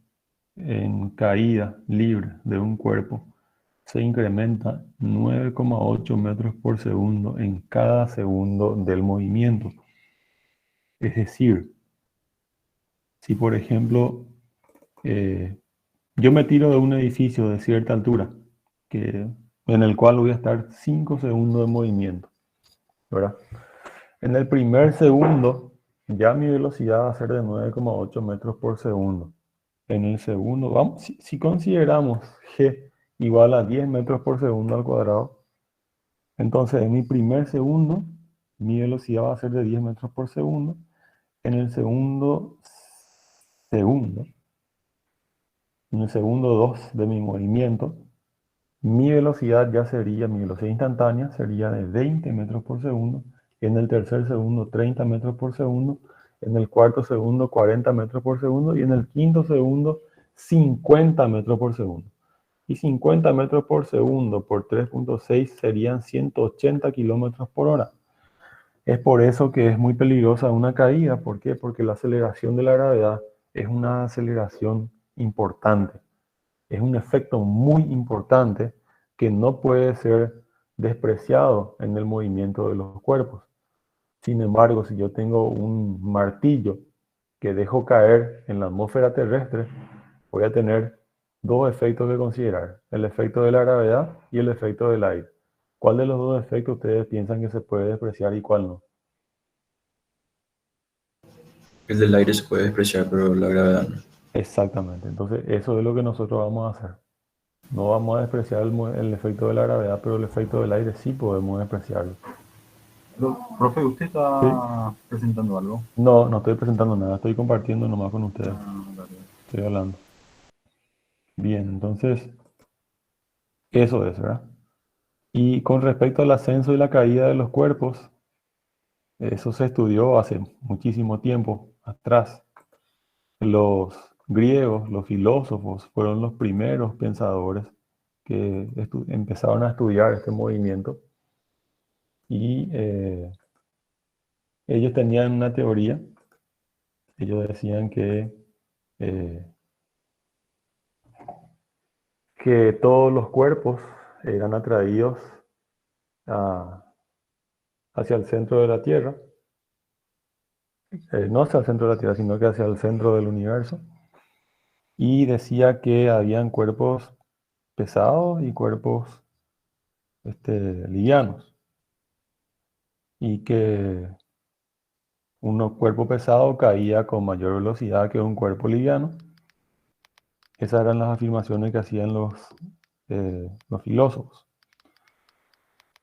Speaker 1: en caída libre de un cuerpo se incrementa 9,8 metros por segundo en cada segundo del movimiento. Es decir, si por ejemplo yo me tiro de un edificio de cierta altura, en el cual voy a estar 5 segundos de movimiento, ¿verdad? En el primer segundo ya mi velocidad va a ser de 9,8 metros por segundo. En el segundo, vamos, si consideramos g igual a 10 metros por segundo al cuadrado, entonces en mi primer segundo, mi velocidad va a ser de 10 metros por segundo. En el segundo, en el segundo 2 de mi movimiento, mi velocidad ya sería, mi velocidad instantánea sería de 20 metros por segundo. En el tercer segundo, 30 metros por segundo. En el cuarto segundo, 40 metros por segundo. Y en el quinto segundo, 50 metros por segundo. Y 50 metros por segundo por 3,6 serían 180 kilómetros por hora. Es por eso que es muy peligrosa una caída. ¿Por qué? Porque la aceleración de la gravedad es una aceleración importante. Es un efecto muy importante que no puede ser despreciado en el movimiento de los cuerpos. Sin embargo, si yo tengo un martillo que dejo caer en la atmósfera terrestre, voy a tener dos efectos que considerar: el efecto de la gravedad y el efecto del aire. ¿Cuál de los dos efectos ustedes piensan que se puede despreciar y cuál no?
Speaker 3: El del aire se puede despreciar, pero la gravedad no.
Speaker 1: Exactamente. Entonces, eso es lo que nosotros vamos a hacer. No vamos a despreciar el efecto de la gravedad, pero el efecto del aire sí podemos despreciarlo.
Speaker 5: Profe, ¿usted
Speaker 1: ¿Sí?
Speaker 5: está presentando algo?
Speaker 1: No, no estoy presentando nada, estoy compartiendo nomás con ustedes.
Speaker 5: Dale.
Speaker 1: Estoy hablando. Bien, entonces, eso es, ¿verdad? Y con respecto al ascenso y la caída de los cuerpos, eso se estudió hace muchísimo tiempo atrás. Los griegos, los filósofos, fueron los primeros pensadores que empezaron a estudiar este movimiento y ellos tenían una teoría. Ellos decían eh, que todos los cuerpos eran atraídos a- hacia el centro de la Tierra, no hacia el centro de la Tierra, sino que hacia el centro del universo, y decía que habían cuerpos pesados y cuerpos livianos, y que un cuerpo pesado caía con mayor velocidad que un cuerpo liviano. Esas eran las afirmaciones que hacían los filósofos.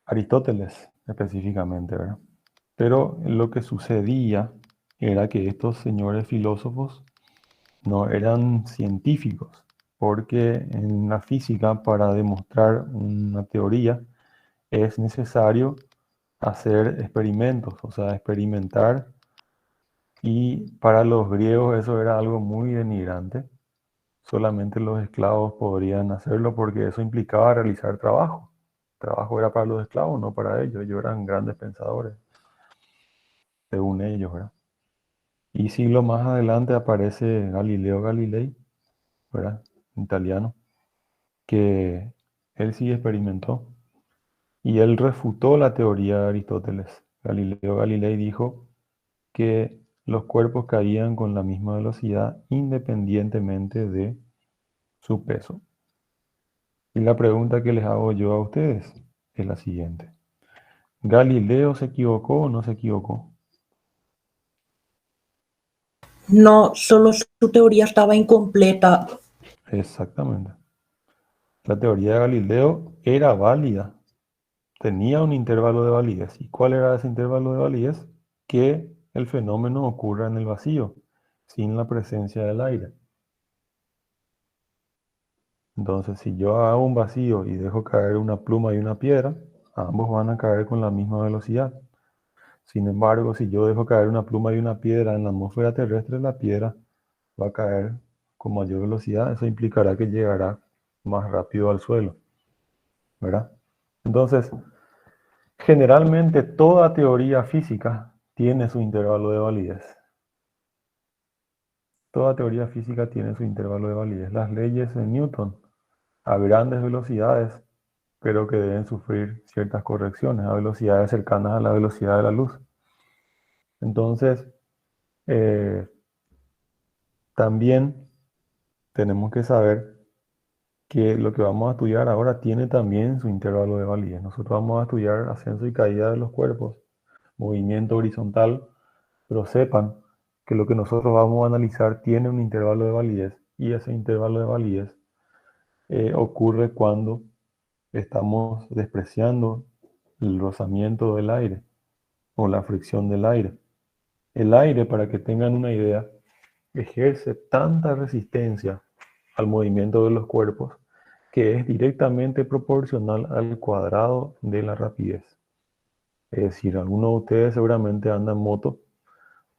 Speaker 1: Aristóteles específicamente, ¿verdad? Pero lo que sucedía era que estos señores filósofos no eran científicos, porque en la física, para demostrar una teoría, es necesario hacer experimentos, o sea, experimentar, y para los griegos eso era algo muy denigrante. Solamente los esclavos podrían hacerlo porque eso implicaba realizar trabajo. El trabajo era para los esclavos, no para ellos. Ellos eran grandes pensadores, según ellos, ¿verdad? Y siglos más adelante aparece Galileo Galilei, ¿verdad? Italiano, que él sí experimentó y él refutó la teoría de Aristóteles. Galileo Galilei dijo que los cuerpos caían con la misma velocidad independientemente de su peso. Y la pregunta que les hago yo a ustedes es la siguiente: ¿Galileo se equivocó o no se equivocó?
Speaker 6: No, solo su teoría estaba incompleta.
Speaker 1: Exactamente. La teoría de Galileo era válida, tenía un intervalo de validez. ¿Y cuál era ese intervalo de validez? Que el fenómeno ocurra en el vacío, sin la presencia del aire. Entonces, si yo hago un vacío y dejo caer una pluma y una piedra, ambos van a caer con la misma velocidad. Sin embargo, si yo dejo caer una pluma y una piedra en la atmósfera terrestre, la piedra va a caer con mayor velocidad. Eso implicará que llegará más rápido al suelo, ¿verdad? Entonces, generalmente toda teoría física tiene su intervalo de validez. Toda teoría física tiene su intervalo de validez. Las leyes de Newton a grandes velocidades, pero que deben sufrir ciertas correcciones a velocidades cercanas a la velocidad de la luz. Entonces, eh, también tenemos que saber que lo que vamos a estudiar ahora tiene también su intervalo de validez. Nosotros vamos a estudiar ascenso y caída de los cuerpos, movimiento horizontal, pero sepan que lo que nosotros vamos a analizar tiene un intervalo de validez y ese intervalo de validez ocurre cuando estamos despreciando el rozamiento del aire o la fricción del aire. El aire, para que tengan una idea, ejerce tanta resistencia al movimiento de los cuerpos que es directamente proporcional al cuadrado de la rapidez. Es decir, alguno de ustedes seguramente anda en moto,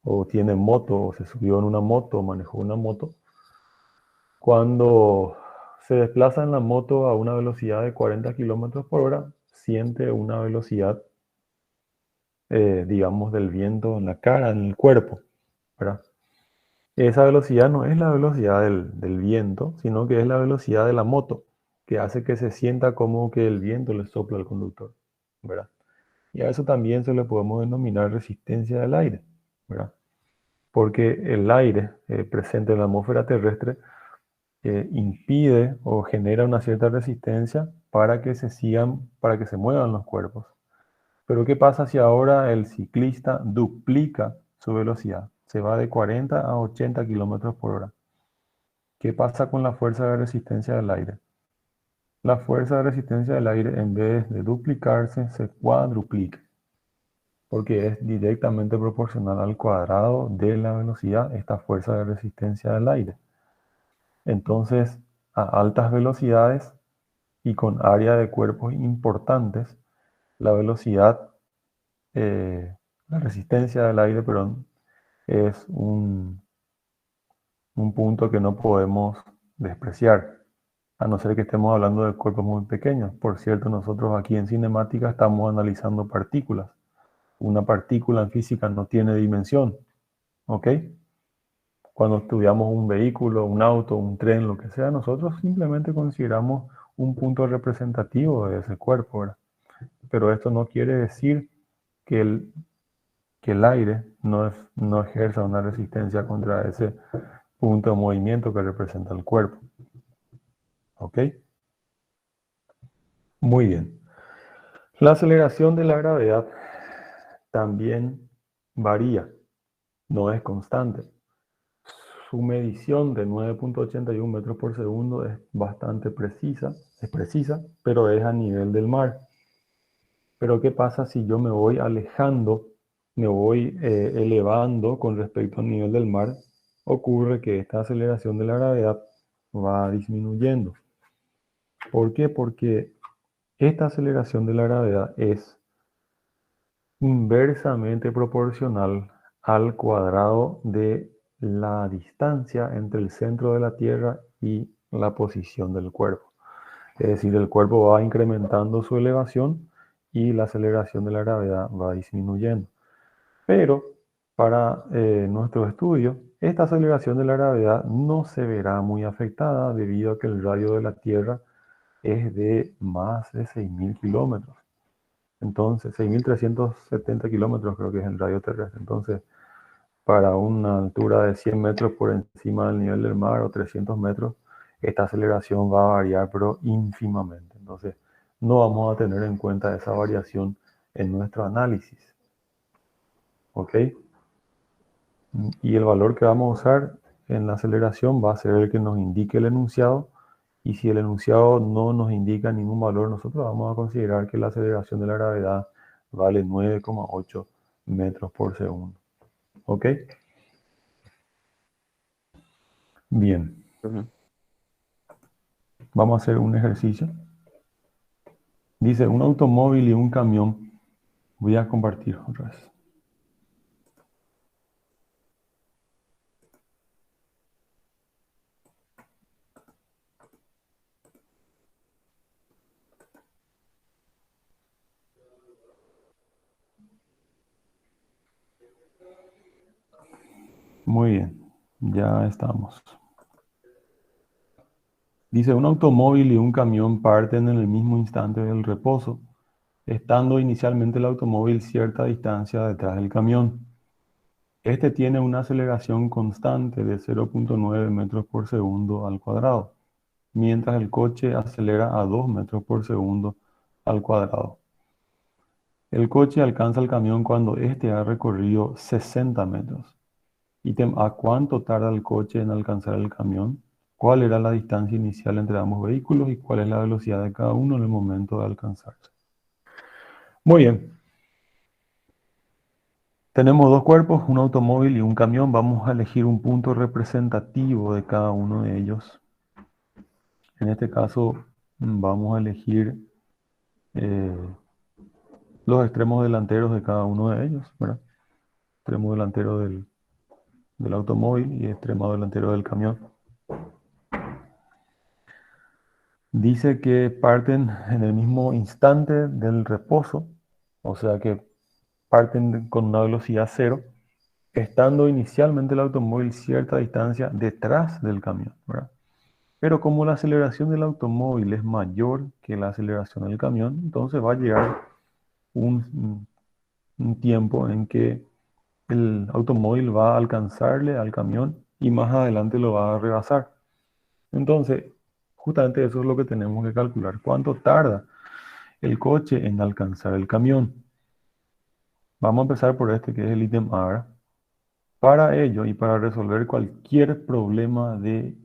Speaker 1: o tiene moto, o se subió en una moto, o manejó una moto. Cuando se desplaza en la moto a una velocidad de 40 kilómetros por hora, siente una velocidad, digamos, del viento en la cara, en el cuerpo, ¿verdad? Esa velocidad no es la velocidad del viento, sino que es la velocidad de la moto, que hace que se sienta como que el viento le sopla al conductor, ¿verdad? Y a eso también se le podemos denominar resistencia del aire, ¿verdad? Porque el aire presente en la atmósfera terrestre impide o genera una cierta resistencia para que para que se muevan los cuerpos. Pero ¿qué pasa si ahora el ciclista duplica su velocidad? Se va de 40 a 80 kilómetros por hora. ¿Qué pasa con la fuerza de resistencia del aire? La fuerza de resistencia del aire, en vez de duplicarse, se cuadruplica, porque es directamente proporcional al cuadrado de la velocidad, esta fuerza de resistencia del aire. Entonces, a altas velocidades y con área de cuerpos importantes, la velocidad, la resistencia del aire, perdón, es un punto que no podemos despreciar, a no ser que estemos hablando de cuerpos muy pequeños. Por cierto, nosotros aquí en cinemática estamos analizando partículas. Una partícula en física no tiene dimensión, ¿ok? Cuando estudiamos un vehículo, un auto, un tren, lo que sea, nosotros simplemente consideramos un punto representativo de ese cuerpo, ¿verdad? Pero esto no quiere decir que el aire no ejerza una resistencia contra ese punto de movimiento que representa el cuerpo. ¿Ok? Muy bien. La aceleración de la gravedad también varía, no es constante. Su medición de 9.81 metros por segundo es bastante precisa, pero es a nivel del mar. Pero ¿qué pasa si yo me voy alejando, me voy elevando con respecto al nivel del mar? Ocurre que esta aceleración de la gravedad va disminuyendo. ¿Por qué? Porque esta aceleración de la gravedad es inversamente proporcional al cuadrado de la distancia entre el centro de la Tierra y la posición del cuerpo. Es decir, el cuerpo va incrementando su elevación y la aceleración de la gravedad va disminuyendo. Pero para nuestro estudio, esta aceleración de la gravedad no se verá muy afectada debido a que el radio de la Tierra es de más de 6.000 kilómetros. Entonces, 6.370 kilómetros creo que es el radio terrestre. Entonces, para una altura de 100 metros por encima del nivel del mar o 300 metros, esta aceleración va a variar, pero ínfimamente. Entonces, no vamos a tener en cuenta esa variación en nuestro análisis. ¿Ok? Y el valor que vamos a usar en la aceleración va a ser el que nos indique el enunciado. Y si el enunciado no nos indica ningún valor, nosotros vamos a considerar que la aceleración de la gravedad vale 9,8 metros por segundo. ¿Ok? Bien. Vamos a hacer un ejercicio. Dice, un automóvil y un camión. Voy a compartir otra vez. Muy bien, ya estamos. Dice, un automóvil y un camión parten en el mismo instante del reposo, estando inicialmente el automóvil cierta distancia detrás del camión. Este tiene una aceleración constante de 0.9 metros por segundo al cuadrado, mientras el coche acelera a 2 metros por segundo al cuadrado. El coche alcanza el camión cuando éste ha recorrido 60 metros. Ítem A, ¿cuánto tarda el coche en alcanzar el camión? ¿Cuál era la distancia inicial entre ambos vehículos y cuál es la velocidad de cada uno en el momento de alcanzarse? Muy bien. Tenemos dos cuerpos, un automóvil y un camión. Vamos a elegir un punto representativo de cada uno de ellos. En este caso, vamos a elegir los extremos delanteros de cada uno de ellos, ¿verdad? Extremo delantero del automóvil y extremo delantero del camión. Dice que parten en el mismo instante del reposo, o sea que parten con una velocidad cero, estando inicialmente el automóvil cierta distancia detrás del camión, ¿verdad? Pero como la aceleración del automóvil es mayor que la aceleración del camión, entonces va a llegar un tiempo en que el automóvil va a alcanzarle al camión y más adelante lo va a rebasar. Entonces, justamente eso es lo que tenemos que calcular. ¿Cuánto tarda el coche en alcanzar el camión? Vamos a empezar por este que es el ítem A, ¿verdad? Para ello y para resolver cualquier problema de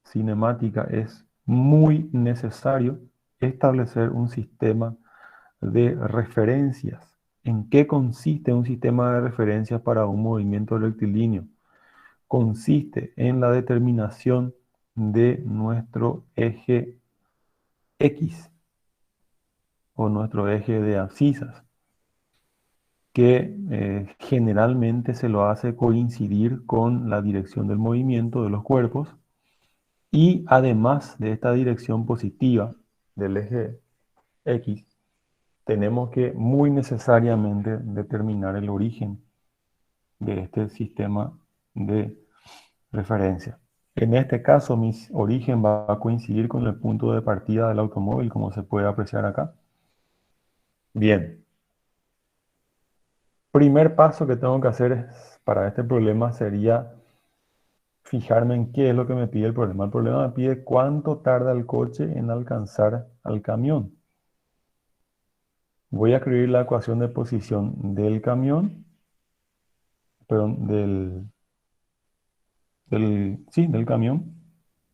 Speaker 1: cinemática es muy necesario establecer un sistema de referencias. ¿En qué consiste un sistema de referencias para un movimiento rectilíneo? Consiste en la determinación de nuestro eje X o nuestro eje de abscisas, que generalmente se lo hace coincidir con la dirección del movimiento de los cuerpos y además de esta dirección positiva del eje X, tenemos que muy necesariamente determinar el origen de este sistema de referencia. En este caso, mi origen va a coincidir con el punto de partida del automóvil, como se puede apreciar acá. Bien. Primer paso que tengo que hacer para este problema sería fijarme en qué es lo que me pide el problema. El problema me pide cuánto tarda el coche en alcanzar al camión. Voy a escribir la ecuación de posición del camión, perdón, del camión,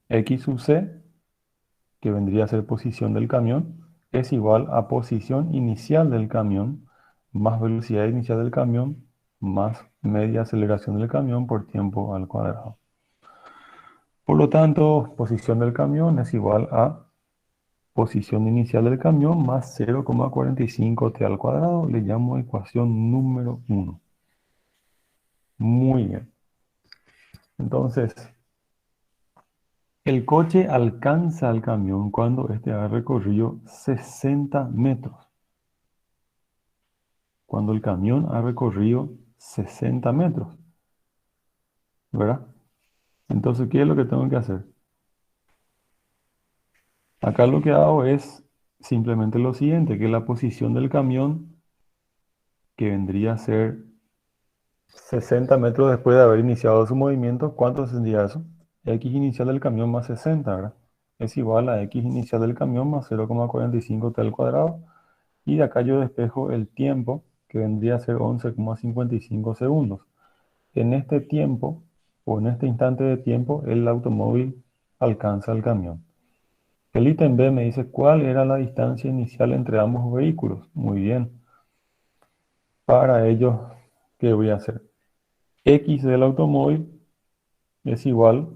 Speaker 1: X sub C, que vendría a ser posición del camión, es igual a posición inicial del camión, más velocidad inicial del camión, más media aceleración del camión por tiempo al cuadrado. Por lo tanto, posición del camión es igual a posición inicial del camión más 0,45 t al cuadrado. Le llamo ecuación número 1. Muy bien. Entonces, el coche alcanza al camión cuando éste ha recorrido 60 metros. Cuando el camión ha recorrido 60 metros. ¿Verdad? Entonces, ¿qué es lo que tengo que hacer? Acá lo que hago es simplemente lo siguiente, que la posición del camión, que vendría a ser 60 metros después de haber iniciado su movimiento, ¿cuánto sería eso? X inicial del camión más 60, ¿verdad? Es igual a X inicial del camión más 0,45 t al cuadrado. Y de acá yo despejo el tiempo, que vendría a ser 11,55 segundos. En este tiempo, o en este instante de tiempo, el automóvil alcanza el camión. El ítem B me dice cuál era la distancia inicial entre ambos vehículos. Muy bien. Para ello, ¿qué voy a hacer? X del automóvil es igual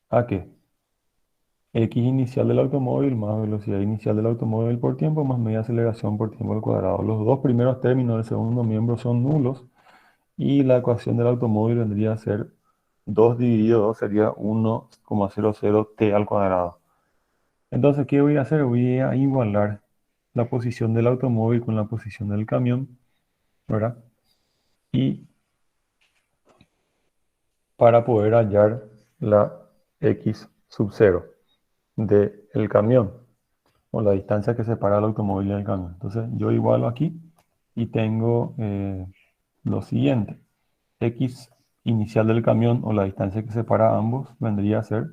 Speaker 1: a ¿qué? X inicial del automóvil más velocidad inicial del automóvil por tiempo más media aceleración por tiempo al cuadrado. Los dos primeros términos del segundo miembro son nulos y la ecuación del automóvil vendría a ser 2 dividido 2 sería 1,00 t al cuadrado. Entonces, ¿qué voy a hacer? Voy a igualar la posición del automóvil con la posición del camión, ¿verdad? Y para poder hallar la X sub 0 del camión, o la distancia que separa el automóvil del camión. Entonces, yo igualo aquí y tengo lo siguiente. X inicial del camión, o la distancia que separa a ambos, vendría a ser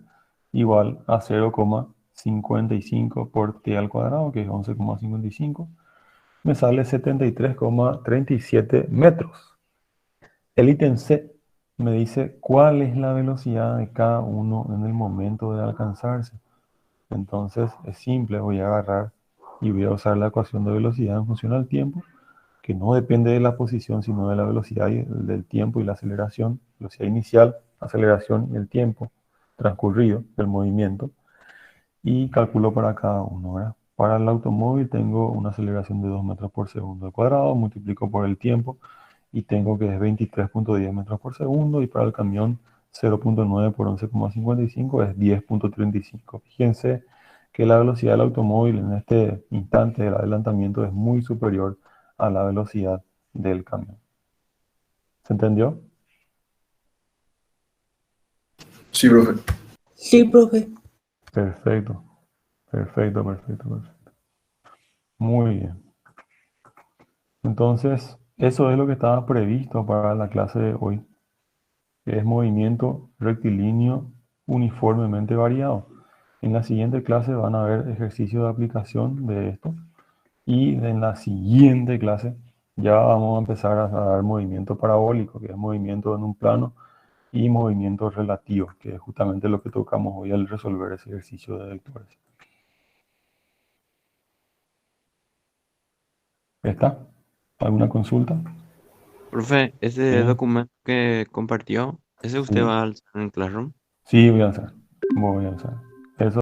Speaker 1: igual a 0,55 por t al cuadrado, que es 11,55. me sale 73,37 metros. El ítem C me dice cuál es la velocidad de cada uno en el momento de alcanzarse. Entonces es simple, voy a agarrar y voy a usar la ecuación de velocidad en función al tiempo, que no depende de la posición, sino de la velocidad del tiempo y la aceleración, velocidad inicial, aceleración y el tiempo transcurrido del movimiento, y calculo para cada uno, ¿verdad? Para el automóvil tengo una aceleración de 2 metros por segundo al cuadrado, multiplico por el tiempo y tengo que es 23,10 metros por segundo, y para el camión 0,9 por 11,55 es 10,35. Fíjense que la velocidad del automóvil en este instante del adelantamiento es muy superior a la velocidad del camión. ¿Se entendió?
Speaker 3: Sí, profe.
Speaker 6: Sí, profe.
Speaker 1: Perfecto, perfecto, perfecto, perfecto. Muy bien. Entonces, eso es lo que estaba previsto para la clase de hoy, que es movimiento rectilíneo uniformemente variado. En la siguiente clase van a ver ejercicios de aplicación de esto, y en la siguiente clase ya vamos a empezar a dar movimiento parabólico, que es movimiento en un plano, y movimiento relativo, que es justamente lo que tocamos hoy al resolver ese ejercicio de vectores. ¿Está? ¿Alguna consulta?
Speaker 7: Profe, ese
Speaker 1: Sí,
Speaker 7: documento que compartió, ¿ese usted
Speaker 1: sí.
Speaker 7: va a alzar en Classroom?
Speaker 1: Sí, voy a hacer. Voy a hacer.